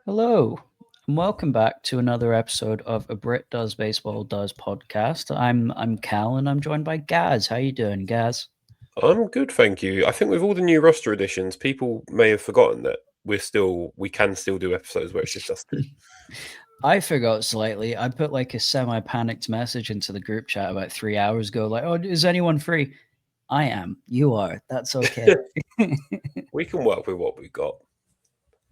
Hello, and welcome back to another episode of A Brit Does Baseball Does podcast. I'm Cal, and I'm joined by Gaz. How you doing, Gaz? I'm good, thank you. I think with all the new roster additions, people may have forgotten that we can still do episodes where it's just us two. I forgot slightly. I put like a semi-panicked message into the group chat about 3 hours ago, like, "Oh, is anyone free?" I am. You are. That's okay. We can work with what we've got.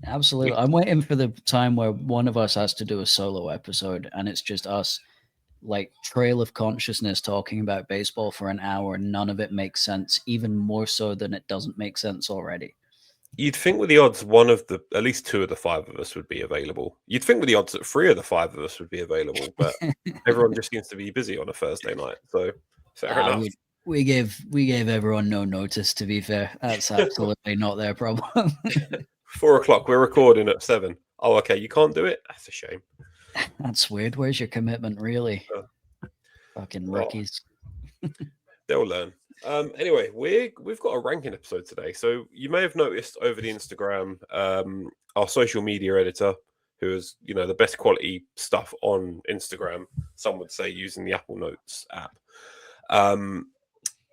Absolutely. We I'm waiting for the time where one of us has to do a solo episode, and it's just us like trail of consciousness talking about baseball for an hour and none of it makes sense, even more so than it doesn't make sense already. You'd think with the odds, at least two of the five of us would be available. You'd think with the odds that three of the five of us would be available, but everyone just seems to be busy on a Thursday night. So fair uh, enough. we we gave everyone no notice, to be fair. That's absolutely not their problem. 4 o'clock, we're recording at 7. Oh, okay, you can't do it? That's a shame. That's weird. Where's your commitment, really? Uh, Fucking oh, rookies. they'll learn. Anyway, we've got a ranking episode today. So you may have noticed over the Instagram, our social media editor, who is the best quality stuff on Instagram. Some would say using the Apple Notes app. Um,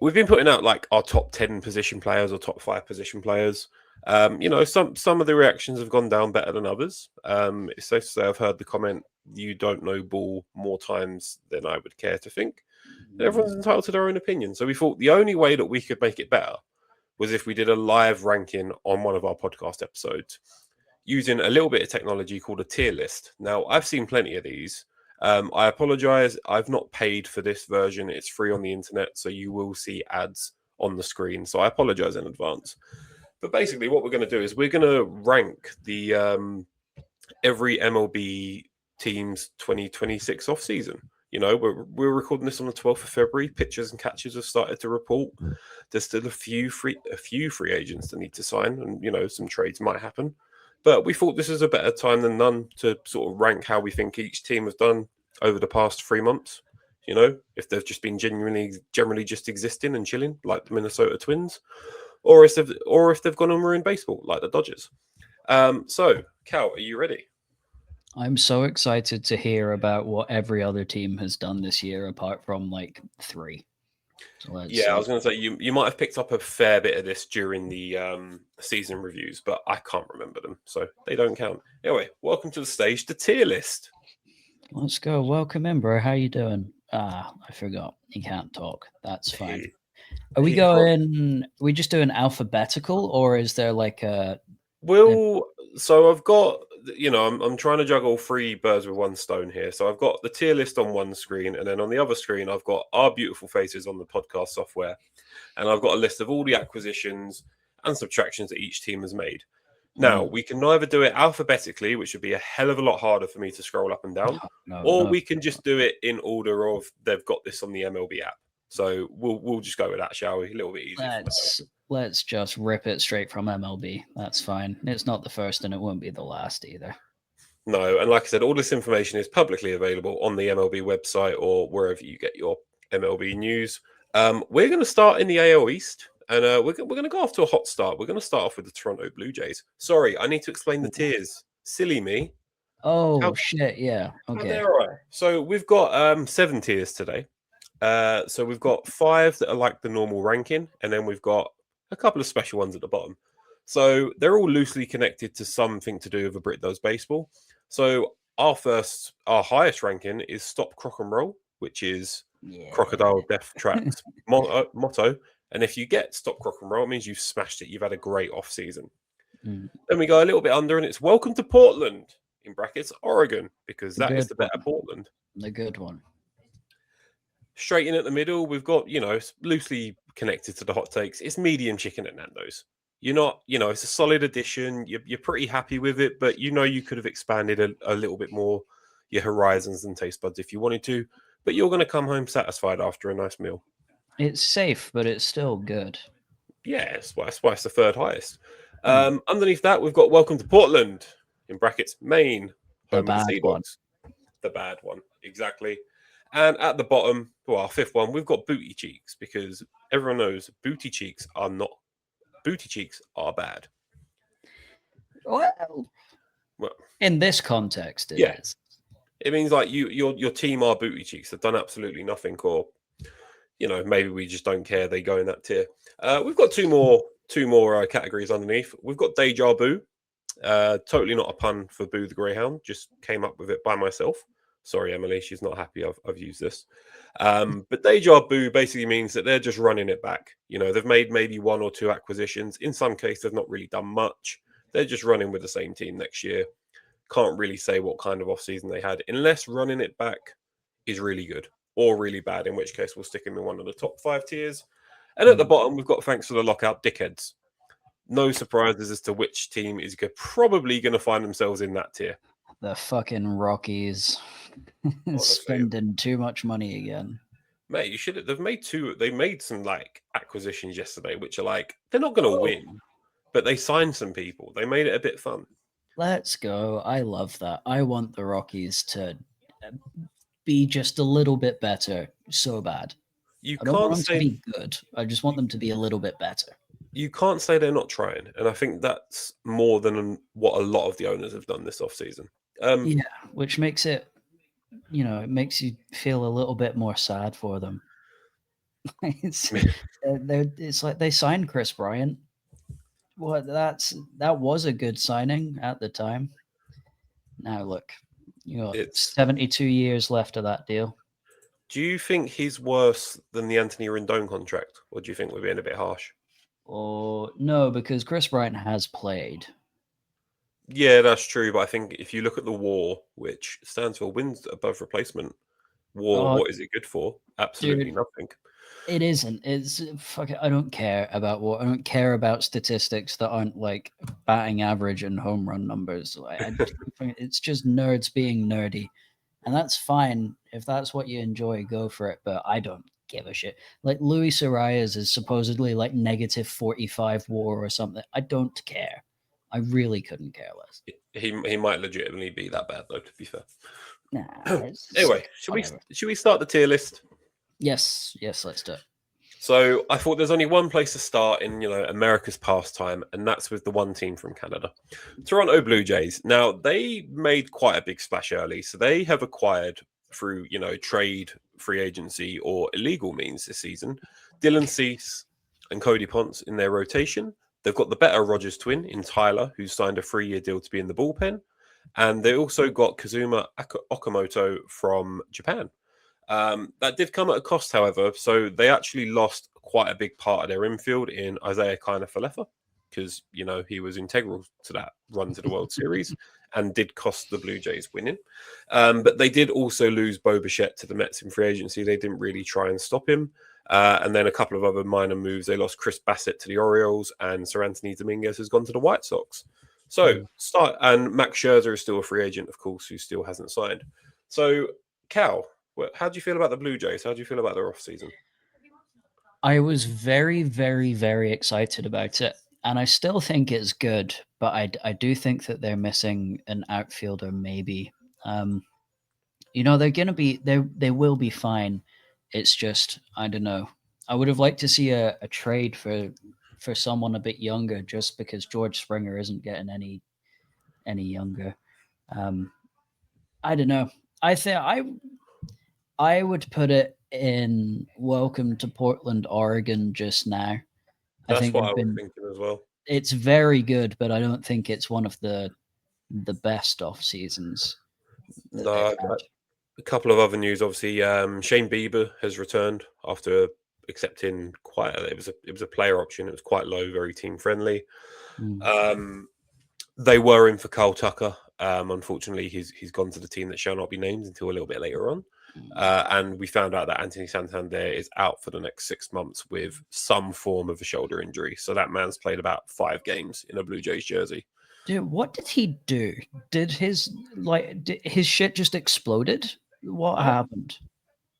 we've been putting out like our top 10 position players or top 5 position players. Some of the reactions have gone down better than others. It's safe to say I've heard the comment, "You don't know ball" more times than I would care to think. And everyone's entitled to their own opinion. So we thought the only way that we could make it better was if we did a live ranking on one of our podcast episodes using a little bit of technology called a tier list. Now, I've seen plenty of these. I apologize. I've not paid for this version. It's free on the internet, so you will see ads on the screen. So I apologize in advance. But basically, what we're going to do is we're going to rank the every MLB team's 2026 off season. We're recording this on the 12th of February. Pitchers and catchers have started to report. There's still a few free agents that need to sign, and some trades might happen. But we thought this is a better time than none to sort of rank how we think each team has done over the past 3 months. If they've just been generally just existing and chilling, like the Minnesota Twins, or if they've gone and ruined baseball, like the Dodgers. So, Cal, are you ready? I'm so excited to hear about what every other team has done this year apart from like three. So let's Yeah, I see. was going to say you might have picked up a fair bit of this during the season reviews, but I can't remember them, so they don't count. Anyway, welcome to the stage, the tier list. Let's go. Welcome in, bro. How you doing? I forgot. You can't talk. That's fine. He, Are we he can't. going? Are we just doing alphabetical, or is there like a? Well, so I've got I'm trying to juggle three birds with one stone here. So I've got the tier list on one screen, and then on the other screen I've got our beautiful faces on the podcast software, and I've got a list of all the acquisitions and subtractions that each team has made. Now, we can either do it alphabetically, which would be a hell of a lot harder for me to scroll up and down, No, or no. we can just do it in order of they've got this on the MLB app. So we'll just go with that, shall we? A little bit easier for myself. Let's just rip it straight from MLB. That's fine. It's not the first, and it won't be the last either. No, and like I said, all this information is publicly available on the MLB website or wherever you get your MLB news. We're going to start in the AL East, and we're going to go off to a hot start. We're going to start off with the Toronto Blue Jays. Sorry, I need to explain the tiers. Silly me. Oh How, shit! Yeah. how Okay. dare I? So we've got 7 tiers today. So we've got 5 that are like the normal ranking, and then we've got a couple of special ones at the bottom. So they're all loosely connected to something to do with a Brit Does Baseball. So our highest ranking is Stop Crock and Roll, which is Yeah. Crocodile Death Trap's motto. And if you get Stop Crock and Roll, it means you've smashed it. You've had a great off season. Mm, Then we go a little bit under, and it's Welcome to Portland in brackets Oregon, because the that is good the one. better Portland. The good one. Straight in at the middle, we've got, loosely connected to the hot takes. It's medium chicken at Nando's. You're not, it's a solid addition. You're pretty happy with it, but you could have expanded a little bit more your horizons and taste buds if you wanted to. But you're going to come home satisfied after a nice meal. It's safe, but it's still good. Yeah, that's why it's the third highest. Mm, Underneath that, we've got Welcome to Portland, in brackets, Maine, the home of the bad one. Seahawks. The bad one, exactly. And at the bottom, well, our fifth one, we've got Booty Cheeks, because everyone knows booty cheeks are bad. Well, Well, In this context, it Yeah, is. it means like your team are booty cheeks. They've done absolutely nothing, or maybe we just don't care. They go in that tier. We've got two more categories underneath. We've got Deja Boo. Totally not a pun for Boo the Greyhound. Just came up with it by myself. Sorry, Emily, she's not happy I've used this. But Deja Boo basically means that they're just running it back. They've made maybe one or two acquisitions. In some cases, they've not really done much. They're just running with the same team next year. Can't really say what kind of offseason they had, unless running it back is really good or really bad, in which case we'll stick them in one of the top 5 tiers. And at the bottom, we've got thanks for the lockout, dickheads. No surprises as to which team is probably going to find themselves in that tier. The fucking Rockies Honestly, spending too much money again. mate, you should. They've made two. They made some like acquisitions yesterday, which are like they're not going to win, but they signed some people. They made it a bit fun. Let's go. I love that. I want the Rockies to be just a little bit better so bad. You I don't want can't them to say be good. I just want them to be a little bit better. you can't say they're not trying, and I think that's more than what a lot of the owners have done this offseason. Yeah, which makes it, it makes you feel a little bit more sad for them. it's like they signed Chris Bryant. That was a good signing at the time. Now look, you got It's. 72 years left of that deal. Do you think he's worse than the Anthony Rendon contract, or do you think we're being a bit harsh? Or no, because Chris Bryant has played. Yeah, that's true. But I think if you look at the WAR, which stands for wins above replacement, WAR, Oh, what is it good for? Absolutely dude, nothing. it isn't. It's fuck it. I don't care about what. I don't care about statistics that aren't like batting average and home run numbers. It's just nerds being nerdy, and that's fine if that's what you enjoy. Go for it. But I don't give a shit. Like Luis Arias is supposedly like negative 45 WAR or something. I don't care. I really couldn't care less. He might legitimately be that bad, though. To be fair. Nah. Anyway, should we start the tier list? Yes. Let's do it. So I thought there's only one place to start in America's pastime, and that's with the one team from Canada, Toronto Blue Jays. Now they made quite a big splash early, so they have acquired through trade, free agency, or illegal means this season Dylan Cease and Cody Ponce in their rotation. They've got the better Rogers twin in Tyler, who's signed a 3-year deal to be in the bullpen, and they also got Kazuma Okamoto from Japan. That did come at a cost, however. So they actually lost quite a big part of their infield in Isaiah Kiner-Falefa because he was integral to that run to the World Series and did cost the Blue Jays winning. But they did also lose Bo Bichette to the Mets in free agency. They didn't really try and stop him. And then a couple of other minor moves. They lost Chris Bassett to the Orioles, and Sir Anthony Dominguez has gone to the White Sox. So and Max Scherzer is still a free agent, of course, who still hasn't signed. So Cal, how do you feel about the Blue Jays? How do you feel about their off season? I was very, very, very excited about it, and I still think it's good. But I do think that they're missing an outfielder. Maybe, they're gonna be they will be fine. It's just I don't know. I would have liked to see a trade for someone a bit younger, just because George Springer isn't getting any younger. I don't know. I think I would put it in Welcome to Portland, Oregon just now. I That's think what I was thinking as well. it's very good, but I don't think it's one of the best off seasons that they've No, had. a couple of other news. Obviously, Shane Bieber has returned after accepting it was a player option. It was quite low, very team friendly. They were in for Carl Tucker. Unfortunately, he's gone to the team that shall not be named until a little bit later on. And we found out that Anthony Santander is out for the next 6 months with some form of a shoulder injury. So that man's played about 5 games in a Blue Jays jersey. Dude, what did he do? Did his shit just exploded? What happened?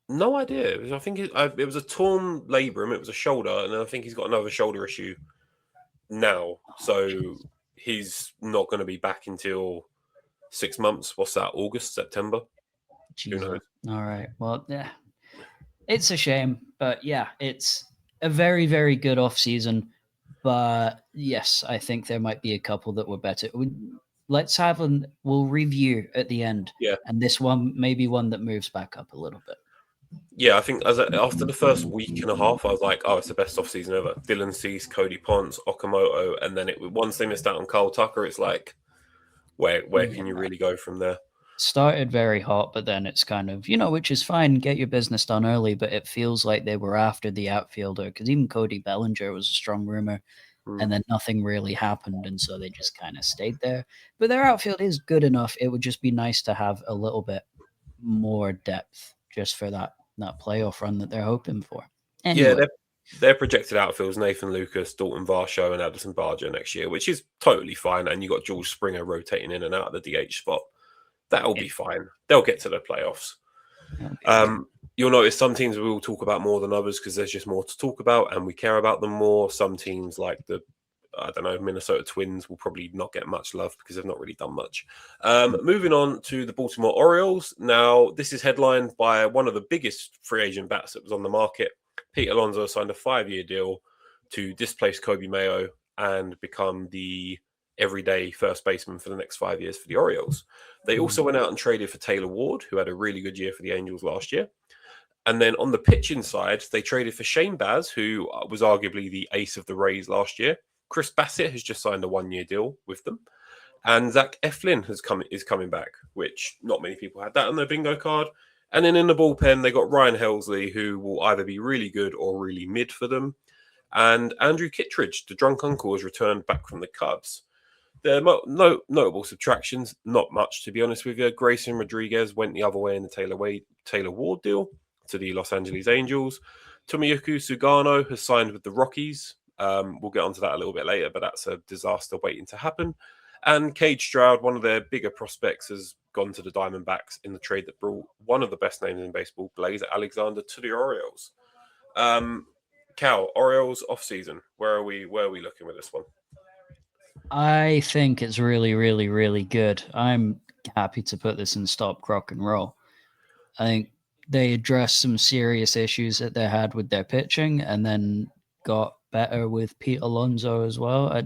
No idea. I think it was a torn labrum. It was a shoulder, and then I think he's got another shoulder issue now. So he's not going to be back until 6 months. What's that? August, September? Jesus. Who knows? All right. Well, yeah, it's a shame, but yeah, it's a very, very good off season. But yes, I think there might be a couple that were better. we'll review at the end, Yeah. and this one may be one that moves back up a little bit. Yeah, I think after the first week and a half, I was like, "Oh, it's the best off season ever." Dylan Cease, Cody Ponce, Okamoto, and then once they missed out on Carl Tucker, it's like, where can you Yeah. really go from there? Started very hot, but then it's kind of, which is fine, get your business done early, but it feels like they were after the outfielder, because even Cody Bellinger was a strong rumor, Hmm. and then nothing really happened, and so they just kind of stayed there. But their outfield is good enough. It would just be nice to have a little bit more depth just for that playoff run that they're hoping for. Yeah, Anyway, their projected outfields: Nathan Lucas, Dalton Varsho, and Addison Barger next year, which is totally fine. And you got George Springer rotating in and out of the DH spot. That'll be fine. They'll get to the playoffs. it'll be okay. You'll notice some teams we will talk about more than others because there's just more to talk about and we care about them more. Some teams like I don't know, Minnesota Twins will probably not get much love because they've not really done much. Moving on to the Baltimore Orioles. Now, this is headlined by one of the biggest free agent bats that was on the market. Pete Alonso signed a 5-year deal to displace Kobe Mayo and become the everyday first baseman for the next 5 years for the Orioles. They also went out and traded for Taylor Ward, who had a really good year for the Angels last year. And then on the pitching side, they traded for Shane Baz, who was arguably the ace of the Rays last year. Chris Bassett has just signed a 1-year deal with them. And Zach Eflin is coming back, which not many people had that on their bingo card. And then in the bullpen, they got Ryan Helsley, who will either be really good or really mid for them. And Andrew Kittredge, the drunk uncle, has returned back from the Cubs. There are no notable subtractions, not much to be honest with you. Grayson Rodriguez went the other way in the Taylor Ward deal to the Los Angeles Angels. Tomoyuki Sugano has signed with the Rockies. We'll get onto that a little bit later, but that's a disaster waiting to happen. And Cade Stroud, one of their bigger prospects, has gone to the Diamondbacks in the trade that brought one of the best names in baseball, Blaze Alexander, to the Orioles. Cal, Orioles off season. Where are we looking with this one? I think it's really, really, really good. I'm happy to put this in stop crock and roll. I think they addressed some serious issues that they had with their pitching, and then got better with Pete Alonso as well.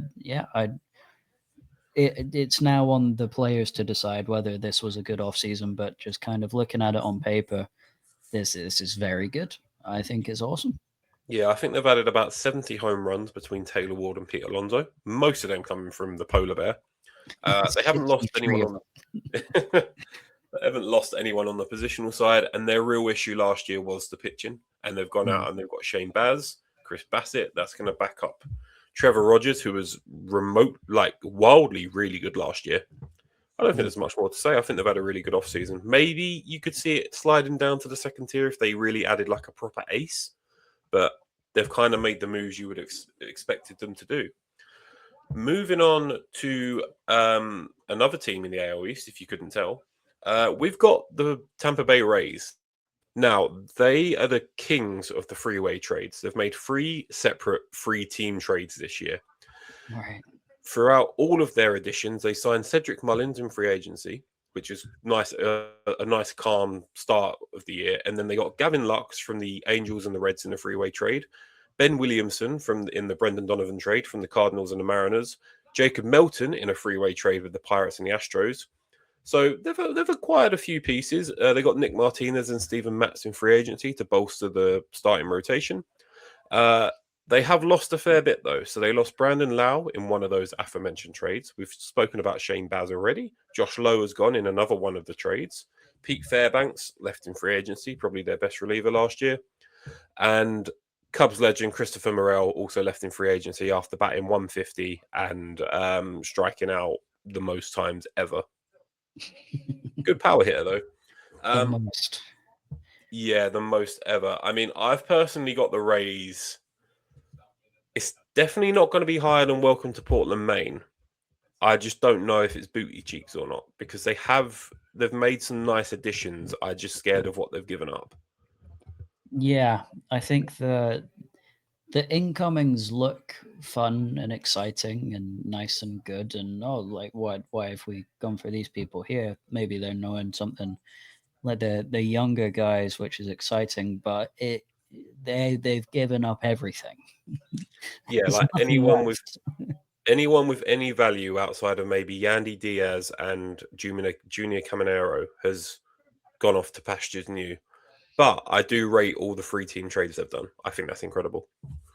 It's now on the players to decide whether this was a good offseason, but just kind of looking at it on paper, this is very good. I think it's awesome. Yeah, I think they've added about 70 home runs between Taylor Ward and Pete Alonso. Most of them coming from the polar bear. It's They haven't lost three anyone of on. They haven't lost anyone on the positional side, and their real issue last year was the pitching. And they've gone them. out and they've got Shane Baz, Chris Bassett. That's going to back up Trevor Rogers, who was wildly really good last year. I don't think there's much more to say. I think they've had a really good offseason. Maybe you could see it sliding down to the second tier if they really added like a proper ace, but they've kind of made the moves you would expected them to do. Moving on to another team in the AL East, if you couldn't tell, we've got the Tampa Bay Rays. Now, they are the kings of the freeway trades. They've made 3 separate free team trades this year. Right. Throughout all of their additions, they signed Cedric Mullins in free agency, which is nice, a nice calm start of the year. And then they got Gavin Lux from the Angels and the Reds in a freeway trade, Ben Williamson in the Brendan Donovan trade from the Cardinals and the Mariners, Jacob Melton in a freeway trade with the Pirates and the Astros. So they've acquired a few pieces. They got Nick Martinez and Steven Matz in free agency to bolster the starting rotation. They have lost a fair bit, though. So they lost Brandon Lau in one of those aforementioned trades. We've spoken about Shane Baz already. Josh Lowe has gone in another one of the trades. Pete Fairbanks left in free agency, probably their best reliever last year. And Cubs legend Christopher Morel also left in free agency after batting 150 and striking out the most times ever. Good power hitter, though. The most. Yeah, the most ever. I mean, I've personally got the Rays. It's definitely not going to be higher than Welcome to Portland, Maine. I just don't know if it's booty cheeks or not because they've made some nice additions. I'm just scared of what they've given up. Yeah, I think the incomings look fun and exciting and nice and good, and like why have we gone for these people here? Maybe they're knowing something like the younger guys, which is exciting, but they've given up everything. Yeah, There's like nothing left. anyone with any value outside of maybe Yandy Diaz and Junior Caminero has gone off to pastures new. But I do rate all the 3-team trades they've done. I think that's incredible.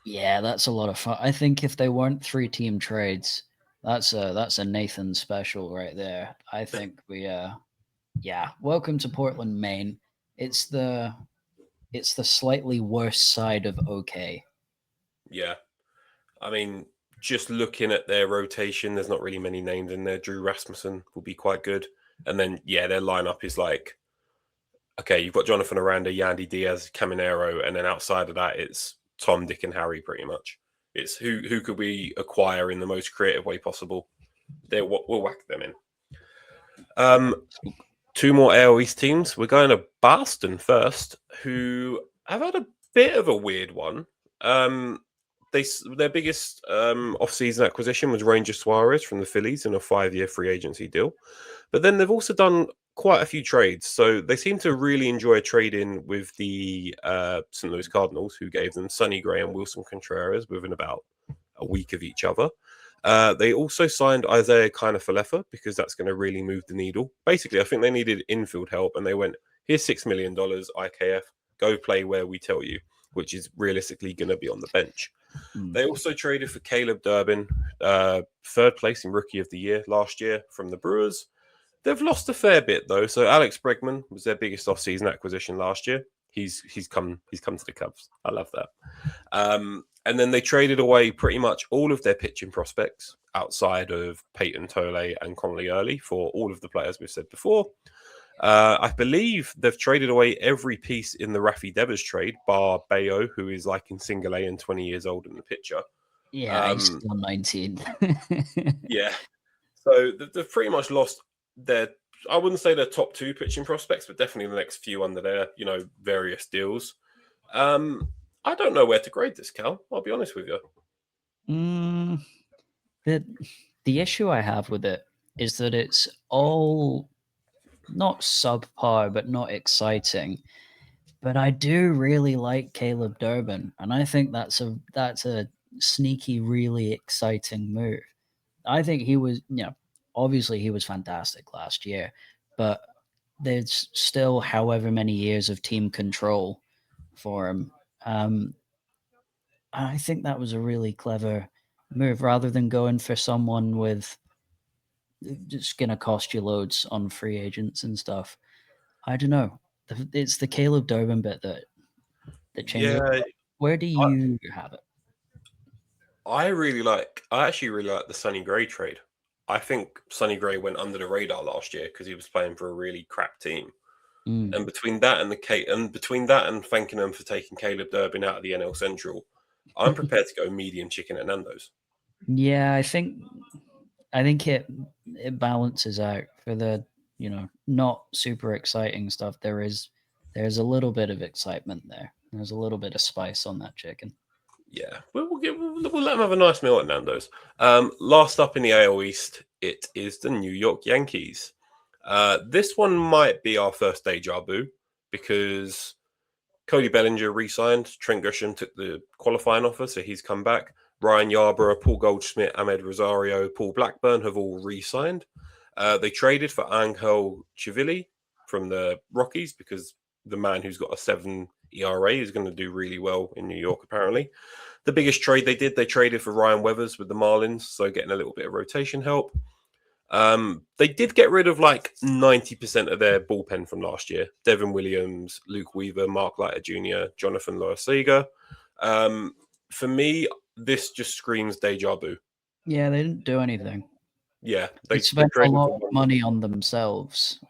Yeah, that's a lot of fun. I think if they weren't 3-team trades, that's a Nathan special right there. I think we yeah, welcome to Portland, Maine. It's the slightly worse side of okay. Yeah. I mean, just looking at their rotation, there's not really many names in there. Drew Rasmussen will be quite good. And then, yeah, their lineup is like, okay, you've got Jonathan Aranda, Yandy Diaz, Caminero, and then outside of that, it's Tom, Dick, and Harry pretty much. It's who could we acquire in the most creative way possible. We'll whack them in. Two more AL East teams. We're going to Boston first, who have had a bit of a weird one. Their biggest off-season acquisition was Ranger Suarez from the Phillies in a 5-year free agency deal. But then they've also done quite a few trades. So they seem to really enjoy trading with the St. Louis Cardinals, who gave them Sonny Gray and Wilson Contreras within about a week of each other. They also signed Isaiah Kiner-Falefa because that's going to really move the needle. Basically, I think they needed infield help, and they went, here's $6 million, IKF, go play where we tell you, which is realistically going to be on the bench. They also traded for Caleb Durbin, third place in Rookie of the Year last year from the Brewers. They've lost a fair bit, though. So Alex Bregman was their biggest off-season acquisition last year. He's come to the Cubs. I love that. And then they traded away pretty much all of their pitching prospects outside of Peyton Tole and Connolly Early for all of the players we've said before. I believe they've traded away every piece in the Rafi Devers trade, bar Bayo, who is like in single A and 20 years old in the picture. Yeah, he's still 19. Yeah. So they've pretty much lost their, I wouldn't say their top 2 pitching prospects, but definitely the next few under their, various deals. I don't know where to grade this, Cal. I'll be honest with you. The issue I have with it is that it's all not subpar, but not exciting. But I do really like Caleb Durbin, and I think that's a sneaky, really exciting move. I think he was, obviously he was fantastic last year, but there's still however many years of team control for him. I think that was a really clever move rather than going for someone with just going to cost you loads on free agents and stuff. I don't know. It's the Caleb Durbin bit that changes. Yeah, Where do you have it? I actually really like the Sonny Gray trade. I think Sonny Gray went under the radar last year because he was playing for a really crap team. And between that and thanking them for taking Caleb Durbin out of the NL Central, I'm prepared to go medium chicken at Nando's. Yeah, I think it balances out for the not super exciting stuff. There's a little bit of excitement there. There's a little bit of spice on that chicken. Yeah, we'll let them have a nice meal at Nando's. Last up in the AL East, it is the New York Yankees. This one might be our first deja vu because Cody Bellinger re-signed. Trent Grisham took the qualifying offer, so he's come back. Ryan Yarbrough, Paul Goldschmidt, Ahmed Rosario, Paul Blackburn have all re-signed. They traded for Angel Chivili from the Rockies because the man who's got a 7 ERA is going to do really well in New York, apparently. The biggest trade they traded for Ryan Weathers with the Marlins, so getting a little bit of rotation help. They did get rid of like 90% of their bullpen from last year. Devin Williams, Luke Weaver, Mark Leiter Jr., Jonathan Loaisiga. For me, this just screams deja vu. Yeah, they didn't do anything. Yeah, they spent a lot of money on themselves,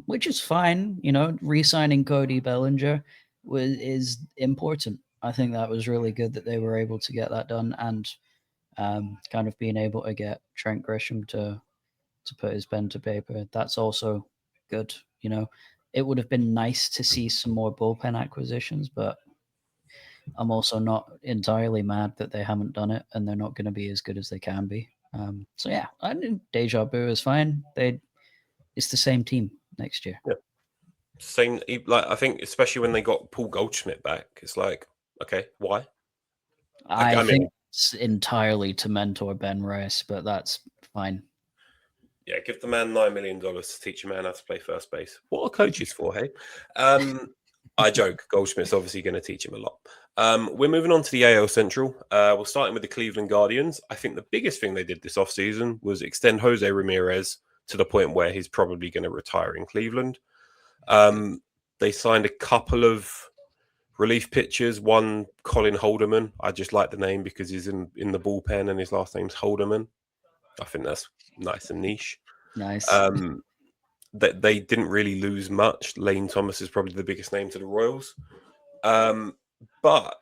which is fine. Re-signing Cody Bellinger is important. I think that was really good that they were able to get that done, and kind of being able to get Trent Grisham to put his pen to paper. That's also good. It would have been nice to see some more bullpen acquisitions, but I'm also not entirely mad that they haven't done it, and they're not going to be as good as they can be. So yeah, I think deja vu is fine. It's the same team next year. Yeah. Same, like I think, especially when they got Paul Goldschmidt back, it's like, okay, why? I think it's entirely to mentor Ben Rice, but that's fine. Yeah, give the man $9 million to teach a man how to play first base. What are coaches for, hey? I joke. Goldschmidt's obviously going to teach him a lot. We're moving on to the AL Central. We're starting with the Cleveland Guardians. I think the biggest thing they did this offseason was extend Jose Ramirez to the point where he's probably going to retire in Cleveland. They signed a couple of relief pitchers. One, Colin Holderman. I just like the name because he's in the bullpen and his last name's Holderman. I think that's nice and niche. Nice. That they didn't really lose much. Lane Thomas is probably the biggest name to the Royals. But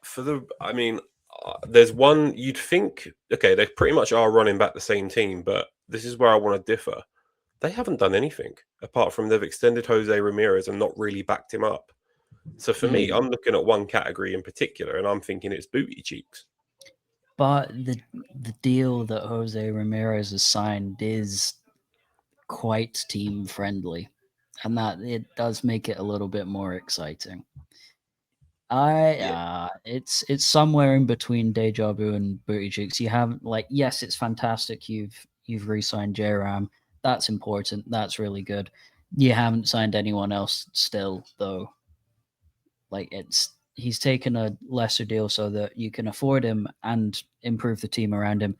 there's one you'd think, okay, they pretty much are running back the same team, but this is where I want to differ. They haven't done anything apart from they've extended Jose Ramirez and not really backed him up. So for me, I'm looking at one category in particular, and I'm thinking it's booty cheeks. But the deal that Jose Ramirez has signed is quite team friendly, and that it does make it a little bit more exciting. It's somewhere in between deja vu and booty cheeks. You haven't yes, it's fantastic. You've re-signed J-Ram. That's important. That's really good. You haven't signed anyone else still, though. He's taken a lesser deal so that you can afford him and improve the team around him.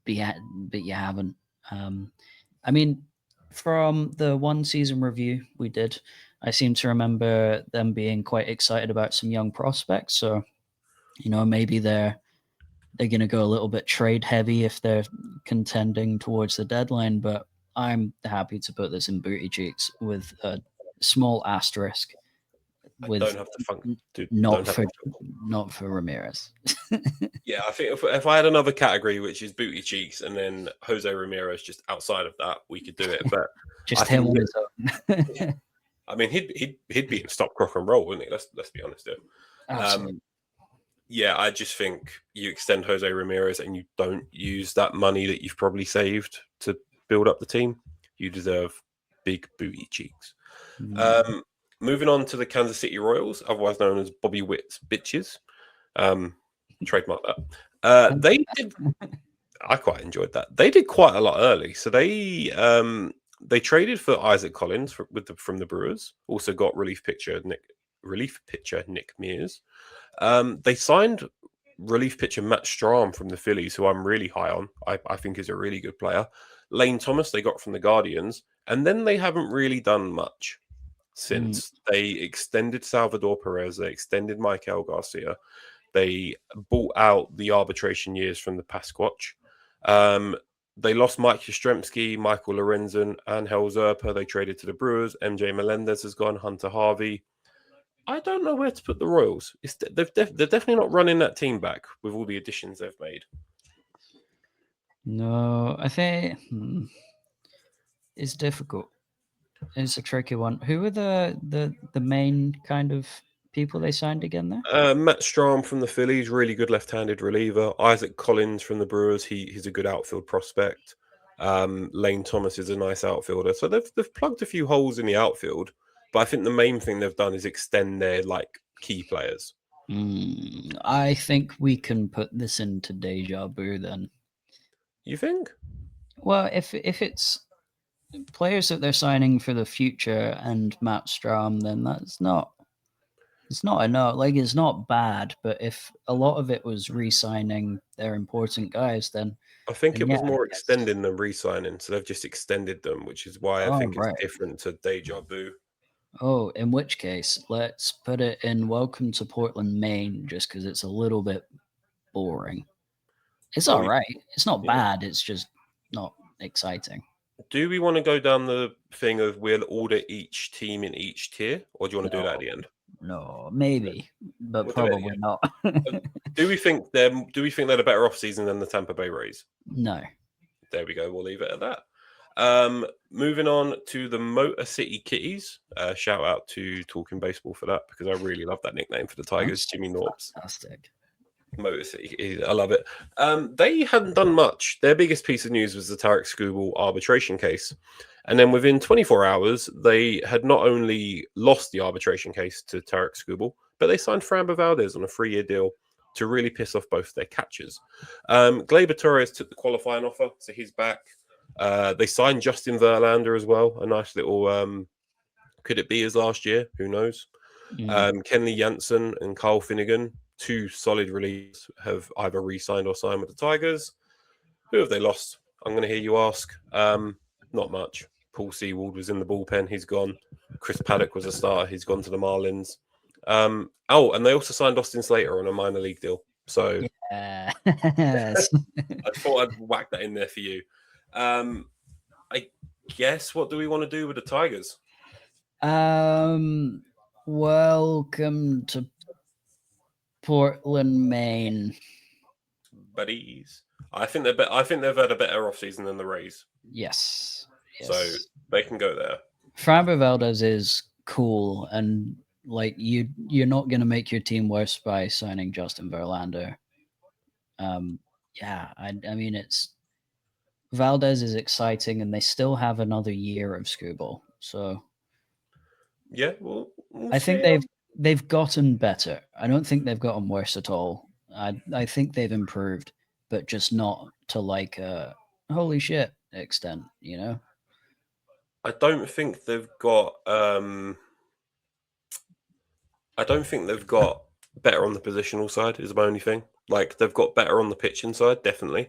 But you haven't. I mean, from the one season review we did, I seem to remember them being quite excited about some young prospects. So, maybe they're going to go a little bit trade heavy if they're contending towards the deadline. But I'm happy to put this in booty cheeks with a small asterisk. Don't have to funk. Not for Ramirez. Yeah, I think if I had another category, which is booty cheeks, and then Jose Ramirez just outside of that, we could do it. But just him on his own. I mean, he'd be in stop crock and roll, wouldn't he? Let's be honest here. Absolutely. Yeah, I just think you extend Jose Ramirez and you don't use that money that you've probably saved to build up the team. You deserve big booty cheeks. Moving on to the Kansas City Royals, otherwise known as Bobby Witt's bitches. Trademark that. They did. I quite enjoyed that. They did quite a lot early. So they traded for Isaac Collins from the Brewers. Also got relief pitcher Nick Mears. They signed relief pitcher Matt Strahm from the Phillies, who I'm really high on. I think is a really good player. Lane Thomas they got from the Guardians, and then they haven't really done much since. They extended Salvador Perez. They extended Michael Garcia. They bought out the arbitration years from the Pasquatch. They lost Mike Yastrzemski, Michael Lorenzen, and Hel Zerpa. They traded to the Brewers. MJ Melendez has gone. Hunter Harvey. I don't know where to put the Royals. They're definitely not running that team back with all the additions they've made. No, I think it's difficult. It's a tricky one. Who are the main kind of people they signed again there? Matt Strahm from the Phillies, really good left-handed reliever. Isaac Collins from the Brewers, he's a good outfield prospect. Lane Thomas is a nice outfielder. So they've plugged a few holes in the outfield, but I think the main thing they've done is extend their key players. I think we can put this into deja vu then. You think? Well, if it's players that they're signing for the future and Matt Strahm, then it's not enough. It's not bad, but if a lot of it was re-signing their important guys, then I think it was more extending than re-signing. So they've just extended them, which is why I think it's different to deja vu. Oh, in which case, let's put it in Welcome to Portland, Maine, just because it's a little bit boring. It's all right. It's not bad. It's just not exciting. Do we want to go down the thing of we'll order each team in each tier, or do you want to do that at the end? No, maybe, but probably not. Do we think they're a better offseason than the Tampa Bay Rays? No. There we go. We'll leave it at that. Moving on to the Motor City Kitties. Shout out to Talking Baseball for that, because I really love that nickname for the Tigers, Jimmy Norbs. Fantastic. Motor City, I love it. They hadn't done much. Their biggest piece of news was the Tarek Skubal arbitration case. And then within 24 hours, they had not only lost the arbitration case to Tarek Skubal, but they signed Framber Valdez on a 3-year deal, to really piss off both their catchers. Gleyber Torres took the qualifying offer, so he's back. They signed Justin Verlander as well. A nice little, could it be his last year? Who knows? Kenley Jansen and Carl Finnegan, two solid relievers, have either re-signed or signed with the Tigers. Who have they lost? I'm going to hear you ask. Not much. Paul Sewald was in the bullpen. He's gone. Chris Paddock was a starter. He's gone to the Marlins. And they also signed Austin Slater on a minor league deal. So yes. I thought I'd whack that in there for you. I guess, what do we want to do with the Tigers? Welcome to Portland, Maine. Buddies. I think they've had a better offseason than the Rays. Yes. So they can go there. Framber Valdez is cool, and like you're not going to make your team worse by signing Justin Verlander. Yeah, I mean, it's Valdez is exciting, and they still have another year of Screwball. So yeah, we'll I think they've gotten better. I don't think they've gotten worse at all. I think they've improved, but just not to like a holy shit extent, you know. I don't think they've got. I don't think they've got better on the positional side. Is my only thing. Like, they've got better on the pitching side, definitely.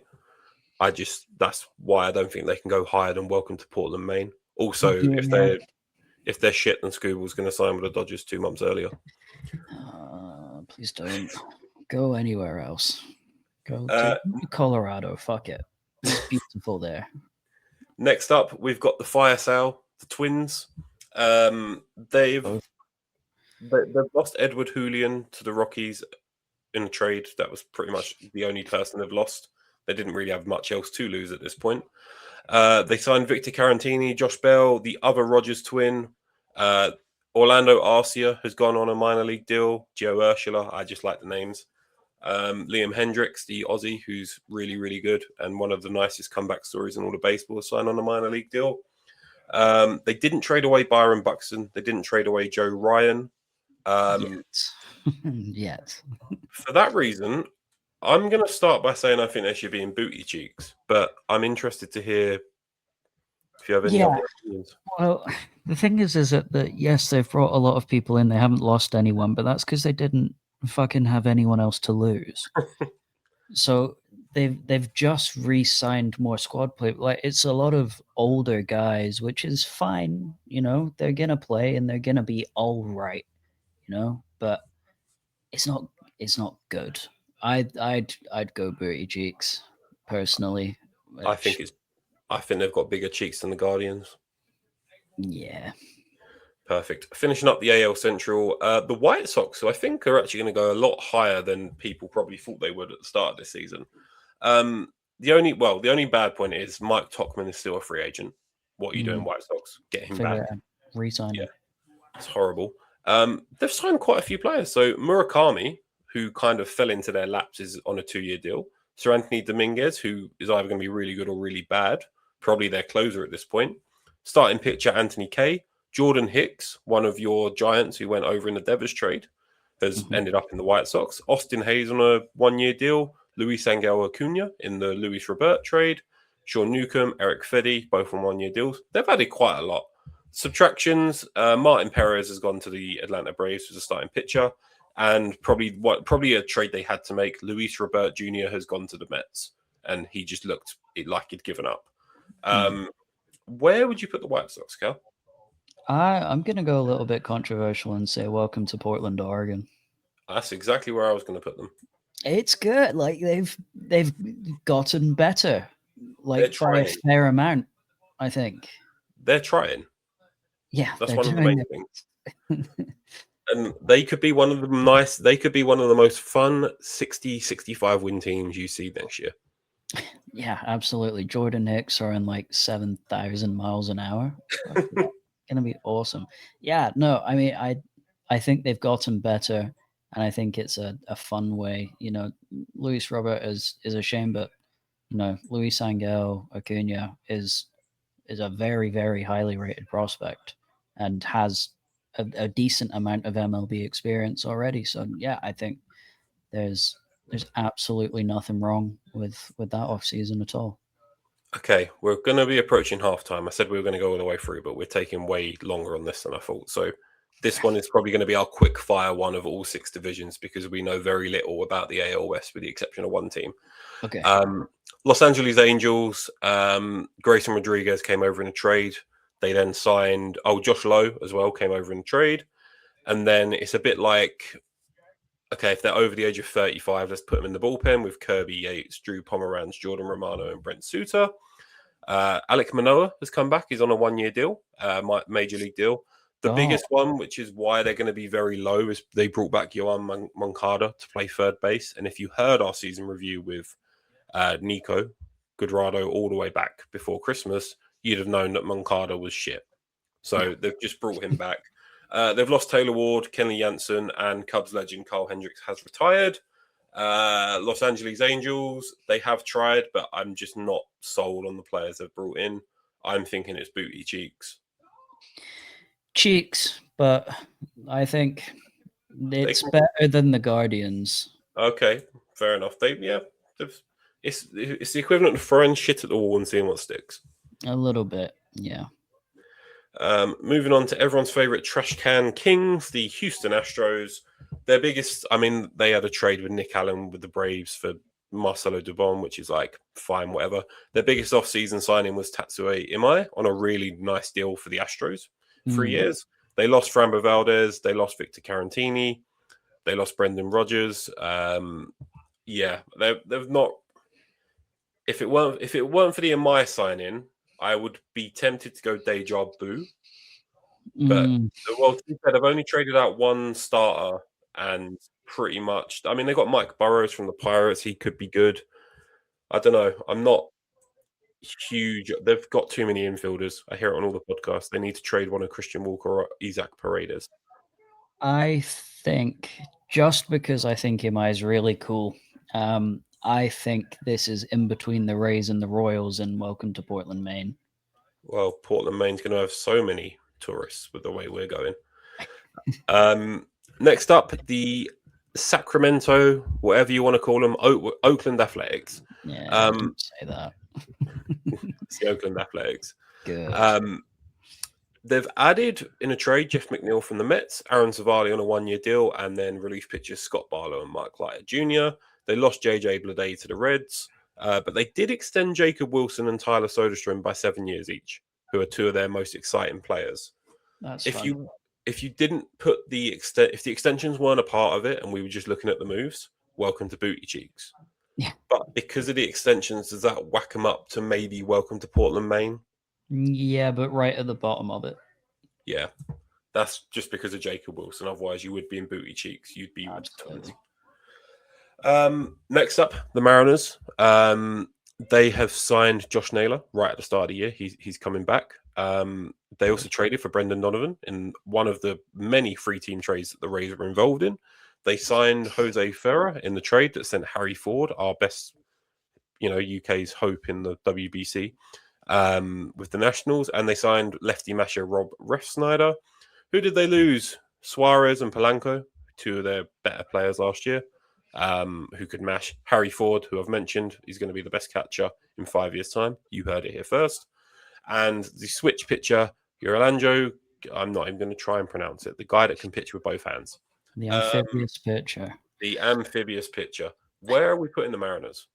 That's why I don't think they can go higher than welcome to Portland, Maine. Also, if they're shit, then Scooble's going to sign with the Dodgers 2 months earlier. Please don't go anywhere else. Go to Colorado. Fuck it. It's beautiful there. Next up, we've got the Fire Sale, the Twins. They've lost Edward Julian to the Rockies in a trade. That was pretty much the only person they've lost. They didn't really have much else to lose at this point. They signed Victor Carantini, Josh Bell, the other Rogers twin. Orlando Arcia has gone on a minor league deal. Gio Urshela, I just like the names. Liam Hendricks, the Aussie, who's really, really good and one of the nicest comeback stories in all of baseball, signed on a minor league deal. They didn't trade away Byron Buxton. They didn't trade away Joe Ryan. Yet. For that reason, I'm going to start by saying I think they should be in booty cheeks, but I'm interested to hear if you have any other opinions. Well, the thing is that yes, they've brought a lot of people in. They haven't lost anyone, but that's because they didn't fucking have anyone else to lose. So they've just re-signed more squad play. Like, it's a lot of older guys, which is fine. You know, they're gonna play and they're gonna be all right. You know, but it's not good. I'd go booty cheeks personally. I think they've got bigger cheeks than the Guardians. Yeah. Perfect. Finishing up the AL Central, the White Sox, who I think are actually going to go a lot higher than people probably thought they would at the start of this season. The only bad point is Mike Tauchman is still a free agent. What are you doing, White Sox? Get him back. Resign. Yeah, it's horrible. They've signed quite a few players. So Murakami, who kind of fell into their laps, is on a 2-year deal. Sir Anthony Dominguez, who is either going to be really good or really bad, probably their closer at this point. Starting pitcher Anthony Kay. Jordan Hicks, one of your Giants who went over in the Devers trade, has ended up in the White Sox. Austin Hayes on a 1-year deal. Luis Angel Acuna in the Luis Robert trade. Sean Newcomb, Eric Fedde, both on 1-year deals. They've added quite a lot. Subtractions, Martin Perez has gone to the Atlanta Braves as a starting pitcher. And probably a trade they had to make. Luis Robert Jr. has gone to the Mets. And he just looked like he'd given up. Where would you put the White Sox, Cal? I'm going to go a little bit controversial and say welcome to Portland, Oregon. That's exactly where I was going to put them. It's good. Like, they've gotten better, like, by a fair amount, I think. They're trying. Yeah, that's one of the main things. And they could be one of the most fun 60-65 win teams you see next year. Yeah, absolutely. Jordan Hicks are in like 7,000 miles an hour. Gonna be awesome. Yeah, no, I mean, I think they've gotten better, and I think it's a fun way. You know, Luis Robert is a shame, but you know, Luis Angel Acuna is a very, very highly rated prospect and has a decent amount of MLB experience already. So yeah, I think there's There's absolutely nothing wrong with that offseason at all. Okay, we're going to be approaching halftime. I said we were going to go all the way through, but we're taking way longer on this than I thought. So this one is probably going to be our quick fire one of all 6 divisions because we know very little about the AL West with the exception of one team. Okay. Los Angeles Angels, Grayson Rodriguez came over in a trade. They then signed, Josh Lowe as well came over in a trade. And then it's a bit like, okay, if they're over the age of 35, let's put them in the bullpen with Kirby Yates, Drew Pomeranz, Jordan Romano, and Brent Suter. Alek Manoah has come back. He's on a 1-year deal, major league deal. The biggest one, which is why they're going to be very low, is they brought back Yohan Moncada to play third base. And if you heard our season review with Nico Guadrado all the way back before Christmas, you'd have known that Moncada was shit. So they've just brought him back. They've lost Taylor Ward, Kenley Jansen, and Cubs legend Carl Hendricks has retired. Los Angeles Angels, they have tried, but I'm just not sold on the players they've brought in. I'm thinking it's Booty Cheeks, but I think it's better than the Guardians. Okay, fair enough. It's the equivalent of throwing shit at the wall and seeing what sticks. A little bit, yeah. Moving on to everyone's favorite trash can kings, the Houston Astros. Their biggest, they had a trade with Nick Allen with the Braves for Marcelo Dubon, which is like fine, whatever. Their biggest offseason signing was Tatsuya Imai on a really nice deal for the Astros. 3 years. They lost Framber Valdez. They lost Victor Carantini. They lost Brendan Rodgers. They've not. If it weren't for the Imai signing, I would be tempted to go Deja Vu. But they've only traded out one starter, and pretty much, they got Mike Burrows from the Pirates. He could be good. I don't know. I'm not huge. They've got too many infielders. I hear it on all the podcasts. They need to trade one of Christian Walker or Isaac Paredes. I think just because I think Imai is really cool, I think this is in between the Rays and the Royals and welcome to Portland, Maine. Well, Portland, Maine's going to have so many tourists with the way we're going. Next up, the Sacramento, whatever you want to call them, Oakland Athletics. Yeah, don't say that. It's the Oakland Athletics. Good. They've added in a trade Jeff McNeil from the Mets, Aaron Savali on a 1-year deal, and then relief pitchers Scott Barlow and Mike Leiter Jr. They lost JJ Bleday to the Reds, but they did extend Jacob Wilson and Tyler Soderstrom by 7 years each, who are 2 of their most exciting players. That's if you didn't put if the extensions weren't a part of it and we were just looking at the moves, welcome to Booty Cheeks. Yeah. But because of the extensions, does that whack them up to maybe welcome to Portland, Maine? Yeah, but right at the bottom of it. Yeah. That's just because of Jacob Wilson. Otherwise, you would be in Booty Cheeks. You'd be Absolutely. Next up, the Mariners. They have signed Josh Naylor right at the start of the year. He's coming back. They also traded for Brendan Donovan in one of the many free-team trades that the Rays were involved in. They signed Jose Ferrer in the trade that sent Harry Ford, our best, UK's hope in the WBC, with the Nationals. And they signed lefty masher Rob Refsnyder. Who did they lose? Suarez and Polanco, 2 of their better players last year, who could mash. Harry Ford, who I've mentioned, he's going to be the best catcher in 5 years' time. You heard it here first. And the switch pitcher, Yurlanjo, I'm not even going to try and pronounce it, the guy that can pitch with both hands. The amphibious pitcher. The amphibious pitcher. Where are we putting the Mariners?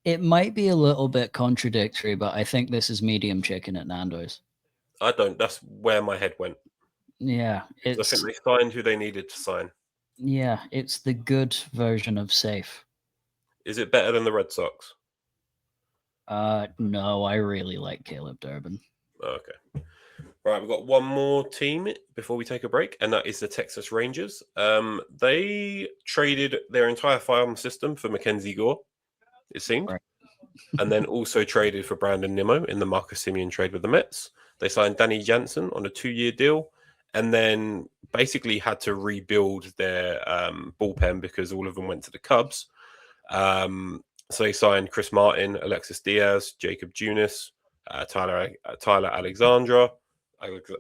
It might be a little bit contradictory, but I think this is medium chicken at Nando's. I don't. That's where my head went. Yeah. I think they signed who they needed to sign. Yeah, it's the good version of safe. Is it better than the Red Sox? No, I really like Caleb Durbin. Okay. Right, we've got one more team before we take a break, and that is the Texas Rangers. They traded their entire farm system for Mackenzie Gore, it seemed, right. And then also traded for Brandon Nimmo in the Marcus Semien trade with the Mets. They signed Danny Jansen on a 2-year deal, and then basically had to rebuild their bullpen because all of them went to the Cubs. So they signed Chris Martin, Alexis Diaz, Jacob Junis, Tyler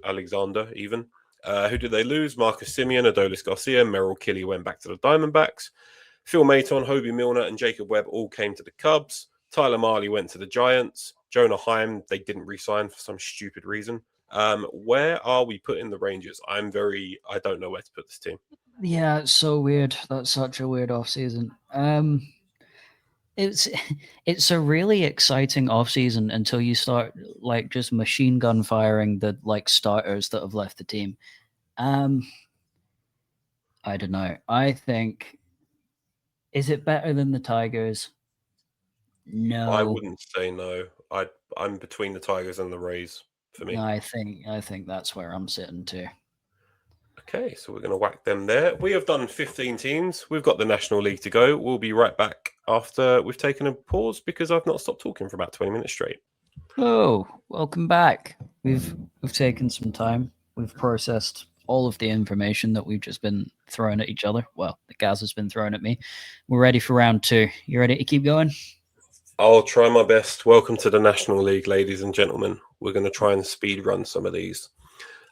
Alexander even. Who did they lose? Marcus Simeon, Adolis Garcia, Merrill Kelly went back to the Diamondbacks. Phil Maton, Hobie Milner, and Jacob Webb all came to the Cubs. Tyler Marley went to the Giants. Jonah Heim, they didn't re-sign for some stupid reason. Where are we putting the Rangers? I don't know where to put this team. Yeah, it's so weird. That's such a weird offseason. It's a really exciting offseason until you start like just machine gun firing the like starters that have left the team. I don't know. I think, is it better than the Tigers? No. I wouldn't say no. I'm between the Tigers and the Rays for me. I think that's where I'm sitting too. Okay, so we're going to whack them there. We have done 15 teams. We've got the National League to go. We'll be right back after we've taken a pause because I've not stopped talking for about 20 minutes straight. Oh, welcome back. We've taken some time. We've processed all of the information that we've just been throwing at each other. Well, the Gaz has been thrown at me. We're ready for round 2. You ready to keep going? I'll try my best. Welcome to the National League, ladies and gentlemen. We're going to try and speed run some of these.